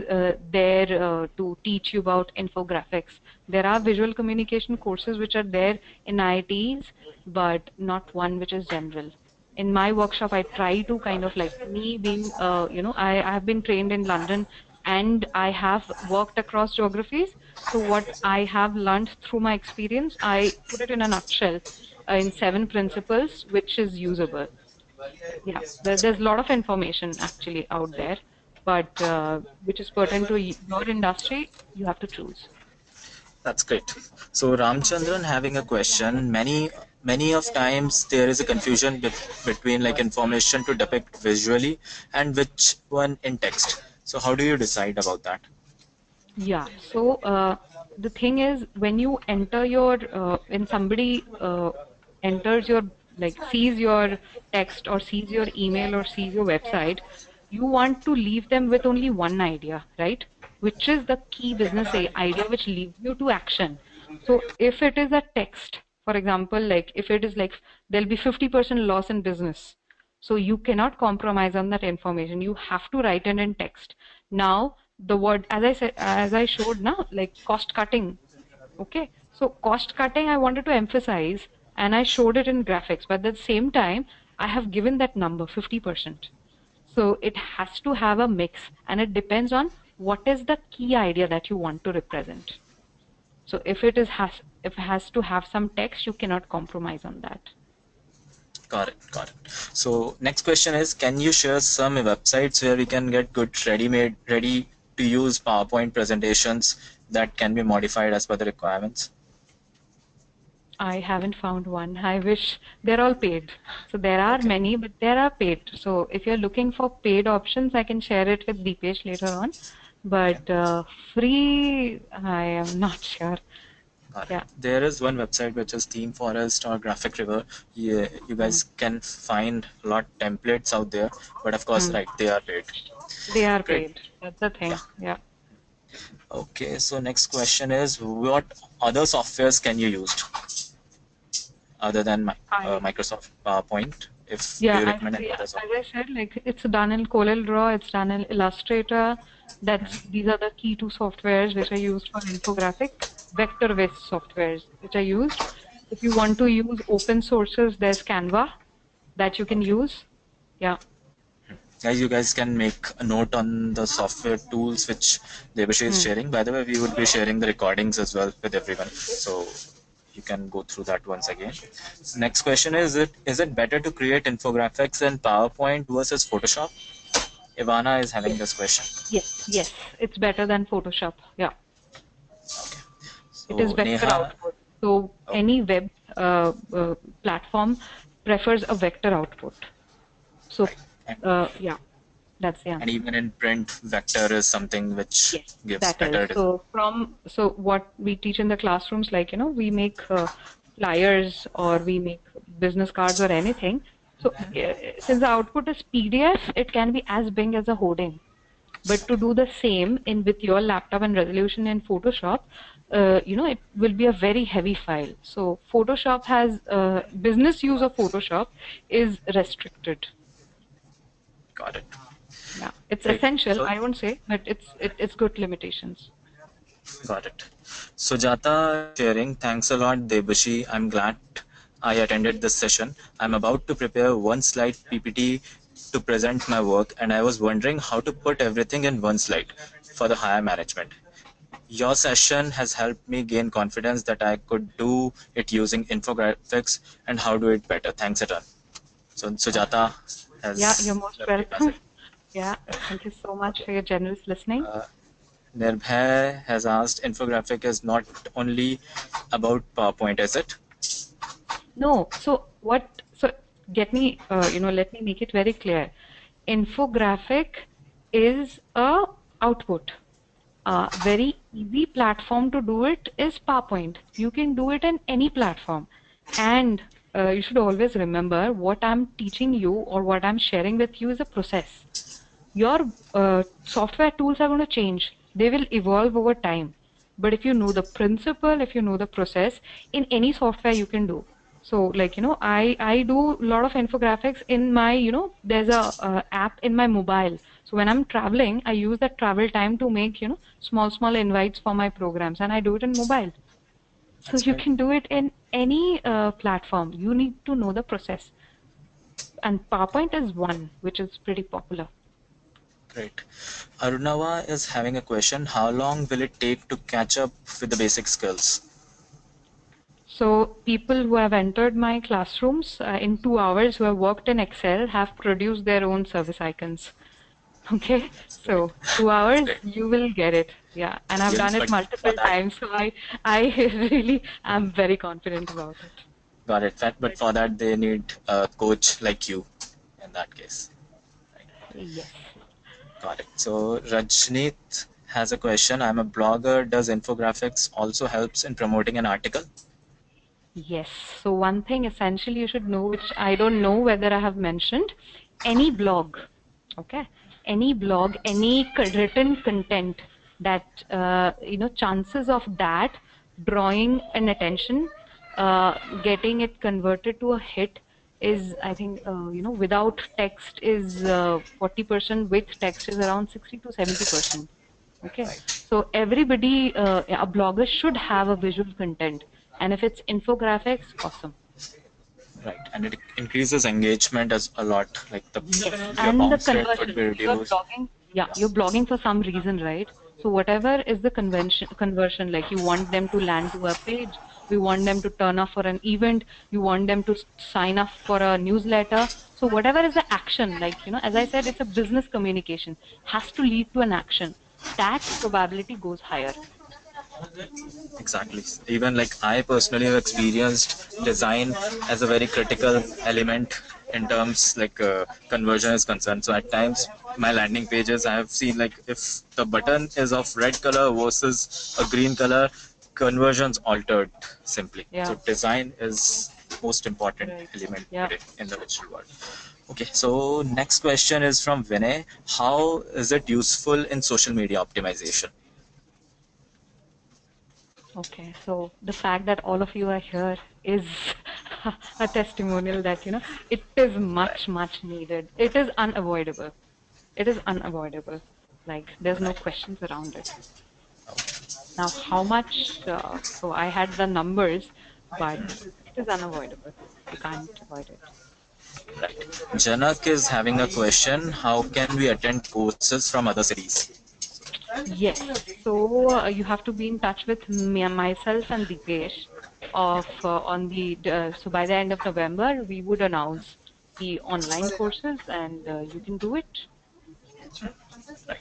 there to teach you about infographics. There are visual communication courses which are there in IITs, but not one which is general. In my workshop, I try to kind of like me being, I have been trained in London and I have worked across geographies. So what I have learned through my experience, I put it in a nutshell in 7 principles, which is usable. Yeah, there's a lot of information actually out there, but which is pertinent to your industry, you have to choose. That's great. So Ramchandran having a question. Many of times there is a confusion between like information to depict visually and which one in text. So how do you decide about that? Yeah, so the thing is, when you enter your, when somebody enters your, like sees your text or sees your email or sees your website, you want to leave them with only one idea, right? Which is the key business idea which leads you to action. So if it is a text, for example, like if it is like there'll be 50% loss in business, so you cannot compromise on that information. You have to write it in text. Now, the word, as I said, as I showed now, like cost cutting. Okay. So cost cutting, I wanted to emphasize and I showed it in graphics, but at the same time, I have given that number 50%. So it has to have a mix and it depends on what is the key idea that you want to represent. So if it has to have some text, you cannot compromise on that. Got it, got it. So next question is, can you share some websites where we can get good ready to use PowerPoint presentations that can be modified as per the requirements? I haven't found one. I wish they're all paid. So there are many, but there are paid. So if you're looking for paid options, I can share it with Deepesh later on. But free, I am not sure. Yeah. There is one website which is Theme Forest or Graphic River. You guys can find a lot templates out there, but of course, right, they are paid. They are Great. paid. That's the thing. Yeah. Okay, so next question is, what other softwares can you use other than Microsoft PowerPoint? If you recommend any other software? As I said, like it's done in CorelDRAW, it's done in Illustrator. These are the key 2 softwares which are used for infographic, vector-based softwares which are used. If you want to use open sources, there's Canva that you can use. Yeah. Guys, you guys can make a note on the software tools which Debashi is sharing. By the way, we would be sharing the recordings as well with everyone, so you can go through that once again. Next question is it better to create infographics in PowerPoint versus Photoshop? Ivana is having this question. Yes, it's better than Photoshop. Yeah. Okay. So it is vector output. So any web platform prefers a vector output. So yeah, that's the answer. And even in print, vector is something which gives better. So what we teach in the classrooms, like we make flyers or we make business cards or anything. So since the output is PDF, it can be as big as a hoarding. But to do the same with your laptop and resolution in Photoshop, it will be a very heavy file. So Photoshop has business use of Photoshop is restricted. Got it. Yeah, it's essential. So, I won't say, but it's good limitations. Got it. Sujata sharing. Thanks a lot, Debashi. I'm glad I attended this session. I'm about to prepare one slide PPT to present my work, and I was wondering how to put everything in one slide for the higher management. Your session has helped me gain confidence that I could do it using infographics and how do it better. Thanks a ton. So Sujata has... Yeah, you're most welcome. Yeah, thank you so much for your generous listening. Nirbhay has asked, infographic is not only about PowerPoint, is it? No. So let me make it very clear. Infographic is a output. Very easy platform to do it is PowerPoint. You can do it in any platform. And you should always remember what I'm teaching you or what I'm sharing with you is a process. Your software tools are going to change. They will evolve over time. But if you know the principle, if you know the process, in any software you can do. So like, I do a lot of infographics in my, there's a app in my mobile. So when I'm traveling, I use that travel time to make, small invites for my programs, and I do it in mobile. So That's you great. can do it in any platform. You need to know the process. And PowerPoint is one, which is pretty popular. Great. Arunava is having a question. How long will it take to catch up with the basic skills? So people who have entered my classrooms in 2 hours, who have worked in Excel, have produced their own service icons. Okay, Great. so 2 hours, Great. you will get it. Yeah, and I've done it But for multiple that, times, so I really am very confident about it. got it. But for that, they need a coach like you in that case. Yes. Got it. So Rajneet has a question. I'm a blogger. Does infographics also helps in promoting an article? Yes. So one thing essentially you should know, which I don't know whether I have mentioned, any blog, okay, any blog, any written content that, chances of that drawing an attention, getting it converted to a hit is, I think, without text is 40%, with text is around 60 to 70%. Okay, so everybody, a blogger should have a visual content, and if it's infographics, awesome. Right, and it increases engagement as a lot. Like Yes, your and the bounce rate would conversion. be You're reduced. blogging, yeah, you're blogging for some reason, right? So whatever is the conversion, like you want them to land to a page, you want them to turn up for an event, you want them to sign up for a newsletter. So whatever is the action, like, as I said, it's a business communication, has to lead to an action. That probability goes higher. Exactly. Even like I personally have experienced design as a very critical element in terms like conversion is concerned. So at times my landing pages I have seen like if the button is of red color versus a green color, conversions altered simply. So Yeah, design is most important right. element Yeah. today in the digital world. Okay, so next question is from Vinay. How is it useful in social media optimization? Okay, so the fact that all of you are here is a testimonial that, it is much needed. It is unavoidable. It is unavoidable. Like, there's no questions around it. Now, how much? So I had the numbers, but it is unavoidable. You can't avoid it. Right. Janak is having a question. How can we attend courses from other cities? Yes, so you have to be in touch with me, myself and Dipesh of on the so by the end of November we would announce the online courses, and you can do it. Right.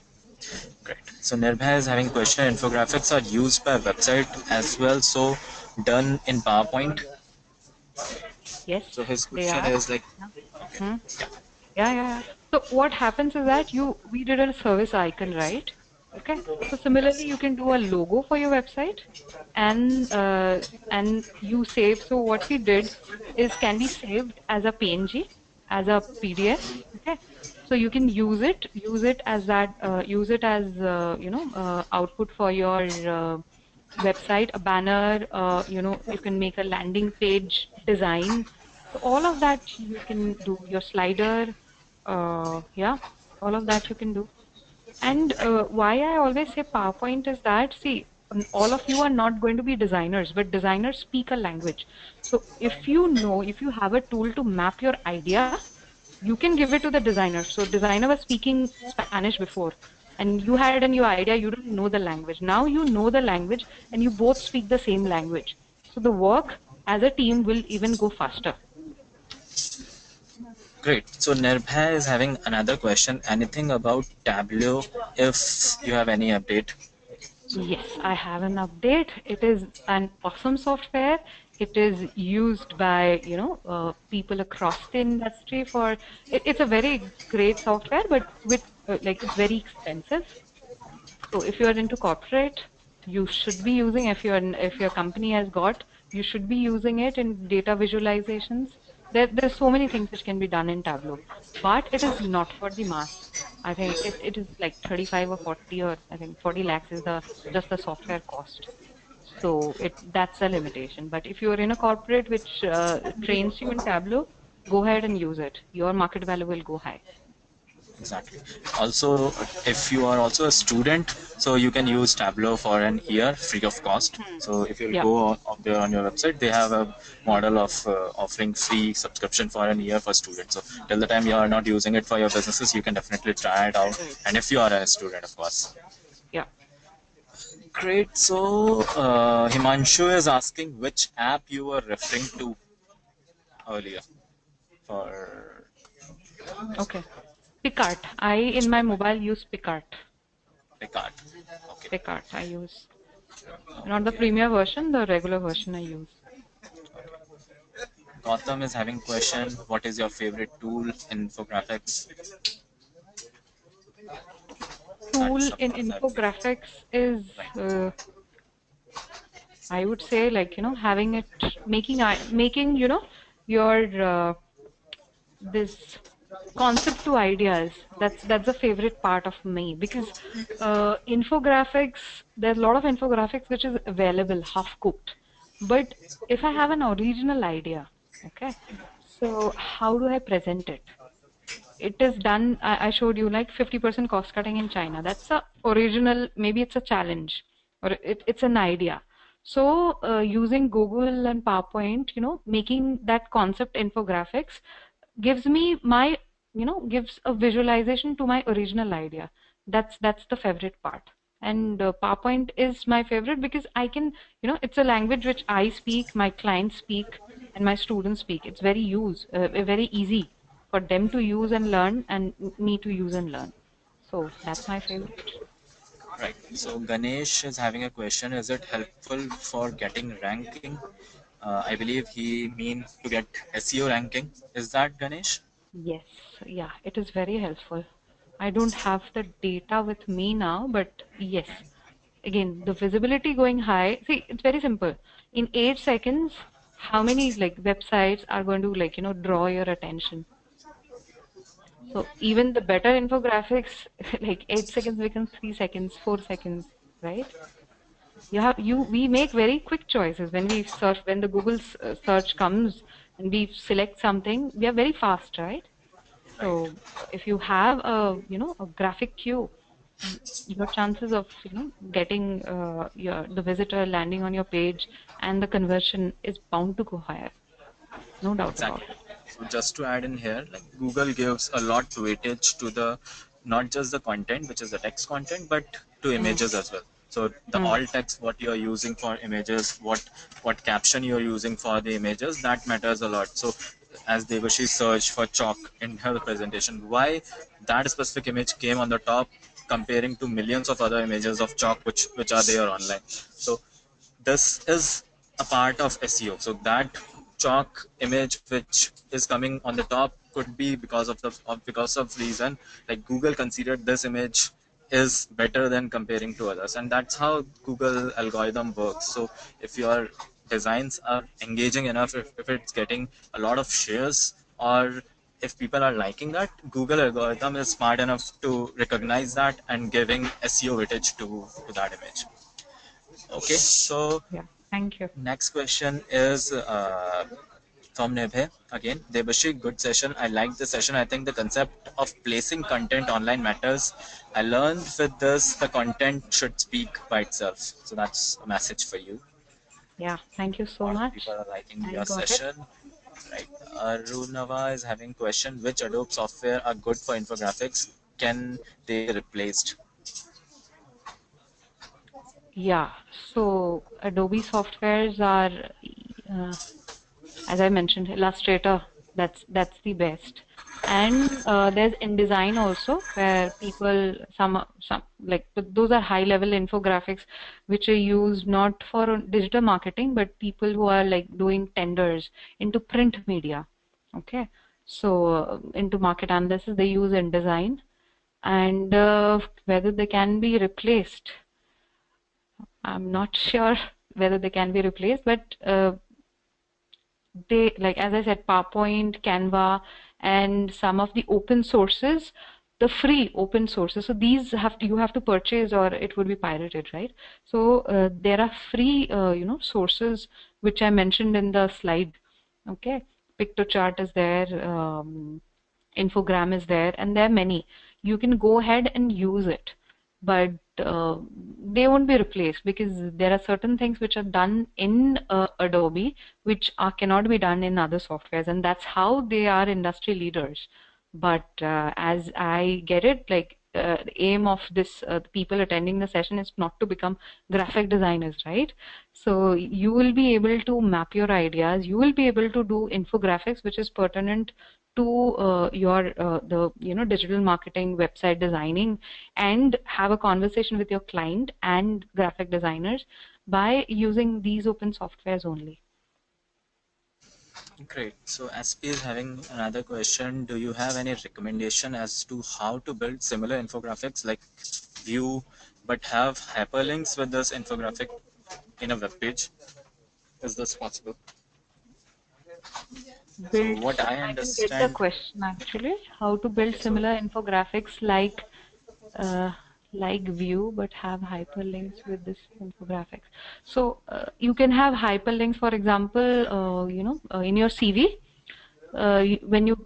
Great. So Nirbhay is having a question. Infographics are used by website as well, so done in PowerPoint. Yes, So his they question are. is like, Yeah. okay, Hmm. yeah, Yeah. So what happens is that we did a service icon, right? Okay. So similarly, you can do a logo for your website, and you save. So what we did is can be saved as a PNG, as a PDF. Okay. So you can use it as that, use it as output for your website, a banner. You can make a landing page design. So all of that you can do. Your slider, yeah, all of that you can do. And why I always say PowerPoint is that, see, all of you are not going to be designers, but designers speak a language. So if you have a tool to map your idea, you can give it to the designer. So designer was speaking Spanish before, and you had a new idea, you don't know the language. Now you know the language, and you both speak the same language. So the work as a team will even go faster. great. So Nirbhay is having another question. Anything about Tableau? If you have any update. So Yes, I have an update. It is an awesome software. It is used by, people across the industry for, it's a very great software, but with, like, it's very expensive. So if you're into corporate, you should be using, if your company has got, you should be using it in data visualizations. There's so many things which can be done in Tableau, but it is not for the mass. I think it is like 35 or 40, or I think 40 lakhs is the just the software cost. So that's a limitation. But if you're in a corporate which trains you in Tableau, go ahead and use it. Your market value will go high. Exactly. Also, if you are also a student, so you can use Tableau for an year free of cost. So if you Yeah. go on there on your website, they have a model of offering free subscription for an year for students. So till the time you are not using it for your businesses, you can definitely try it out. And if you are a student, of course. Yeah. Great. So Himanshu is asking which app you were referring to earlier for Okay. Picart. In my mobile use Picart. Picard. Okay. Picart I use. Not the premier version, the regular version I use. Gautam is having question. What is your favorite tool in infographics? Tool That's of in course our favorite. infographics is, Right. I would say, like, having it, making, your this concept to ideas. That's a favorite part of me because infographics, there's a lot of infographics which is available half cooked, but if I have an original idea, okay, so how do I present it? It is done. I showed you like 50% cost cutting in China. That's a original. Maybe it's a challenge or it's an idea. So using Google and PowerPoint, making that concept infographics gives me my, gives a visualization to my original idea. That's the favorite part. And PowerPoint is my favorite because I can, it's a language which I speak, my clients speak, and my students speak. It's very easy for them to use and learn, and me to use and learn. So that's my favorite. Right. So Ganesh is having a question. Is it helpful for getting ranking? I believe he means to get SEO ranking. Is that Ganesh? Yes, yeah, it is very helpful. I don't have the data with me now, but yes. Again, the visibility going high. See, it's very simple. In 8 seconds, how many like websites are going to draw your attention? So even the better infographics, like 8 seconds becomes 3 seconds, 4 seconds, right? We make very quick choices when we search, when the Google search comes and we select something, we are very fast, right? Right. So if you have a graphic cue, your chances of getting the visitor landing on your page and the conversion is bound to go higher. No doubt about Exactly. it. So just to add in here, like Google gives a lot weightage to the not just the content, which is the text content, but to Hmm. images as well. So the Hmm. alt text, what you're using for images, what caption you're using for the images, that matters a lot. So as Devashi searched for chalk in her presentation, why that specific image came on the top comparing to millions of other images of chalk which are there online. So this is a part of SEO. So that chalk image which is coming on the top could be because of reason like Google considered this image is better than comparing to others, and that's how Google algorithm works. So if your designs are engaging enough, if it's getting a lot of shares, or if people are liking that, Google algorithm is smart enough to recognize that and giving SEO weightage to that image. Okay, so Yeah. Thank you. next question is from Nebhe. Again, Debashi, good session. I like the session. I think the concept of placing content online matters. I learned with this, the content should speak by itself. So that's a message for you. Yeah. Thank you A so lot of people much. are liking I your got it. session. Right. Arunava is having question, which Adobe software are good for infographics? Can they be replaced? Yeah. So Adobe softwares are, as I mentioned, Illustrator. That's the best. And there's InDesign also, where people some like those are high level infographics, which are used not for digital marketing, but people who are like doing tenders into print media. Okay, so into market analysis, they use InDesign, and whether they can be replaced, I'm not sure whether they can be replaced, but they, like as I said, PowerPoint, Canva, and some of the open sources the free open sources. So these you have to purchase or it would be pirated, right? So there are free sources which I mentioned in the slide. Okay, Pictochart is there, Infogram is there, and there are many. You can go ahead and use it, but they won't be replaced because there are certain things which are done in Adobe which cannot be done in other softwares, and that's how they are industry leaders. But as I get it, like the aim of this people attending the session is not to become graphic designers, right? So you will be able to map your ideas. You will be able to do infographics, which is pertinent to your digital marketing, website designing, and have a conversation with your client and graphic designers by using these open softwares only. Great. So SP is having another question. Do you have any recommendation as to how to build similar infographics like View, but have hyperlinks with this infographic in a web page? Is this possible? So what I I didn't get the understand, question actually. How to build similar infographics like View, but have hyperlinks with this infographics. So you can have hyperlinks, for example, in your CV. When your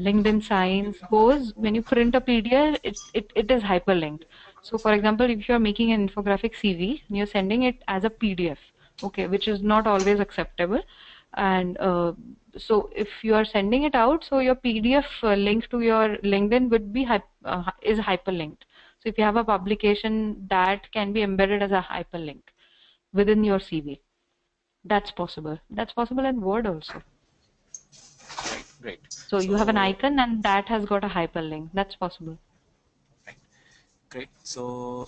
LinkedIn sign, suppose when you print a PDF, it is hyperlinked. So for example, if you're making an infographic CV and you're sending it as a PDF, okay, which is not always acceptable, and so if you are sending it out, so your PDF link to your LinkedIn would be is hyperlinked. So if you have a publication, that can be embedded as a hyperlink within your CV. That's possible. That's possible in Word also. great. So you have an icon and that has got a hyperlink. That's possible. Right. Great. So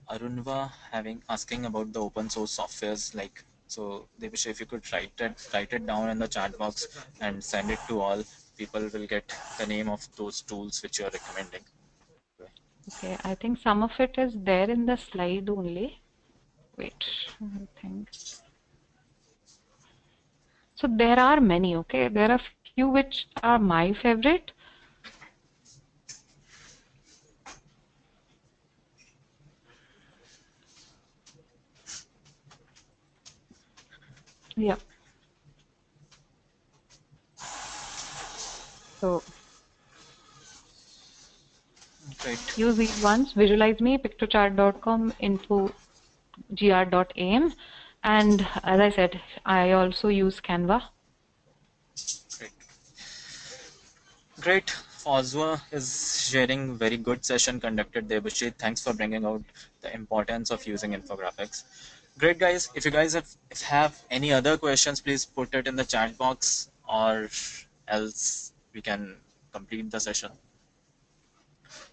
Arunva asking about the open source softwares, like, so Devish, if you could write it down in the chat box and send it to all people, will get the name of those tools which you are recommending. Okay, I think some of it is there in the slide only. Wait, I think. So there are many, okay? There are few which are my favorite. Yeah. So Great. use these ones. Visualize Me, pictochart.com, infogr.am, and as I said, I also use Canva. Great. Great. Fozwa is sharing very good session conducted there, Bashir. Thanks for bringing out the importance of using infographics. Great, guys. If you guys have any other questions, please put it in the chat box, or else we can complete the session.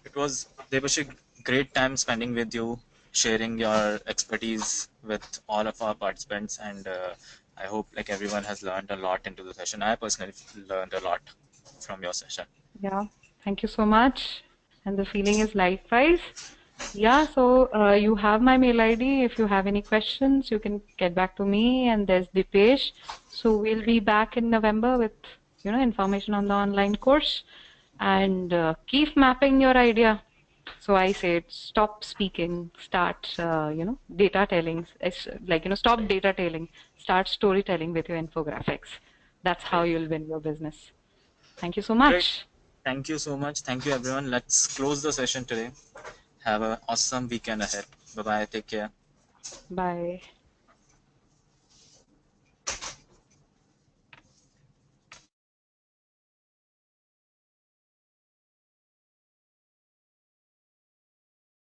It was, Debashi, great time spending with you, sharing your expertise with all of our participants, and I hope like everyone has learned a lot into the session. I personally learned a lot from your session. Yeah, thank you so much. And the feeling is likewise. Yeah, so you have my mail ID. If you have any questions, you can get back to me. And there's Dipesh. So we'll be back in November with information on the online course. And keep mapping your idea. So I said, stop speaking, start data telling. It's like stop data telling, start storytelling with your infographics. That's how you'll win your business. Thank you so much. Great. Thank you so much. Thank you, everyone. Let's close the session today. Have an awesome weekend ahead. Bye-bye. Take care. Bye.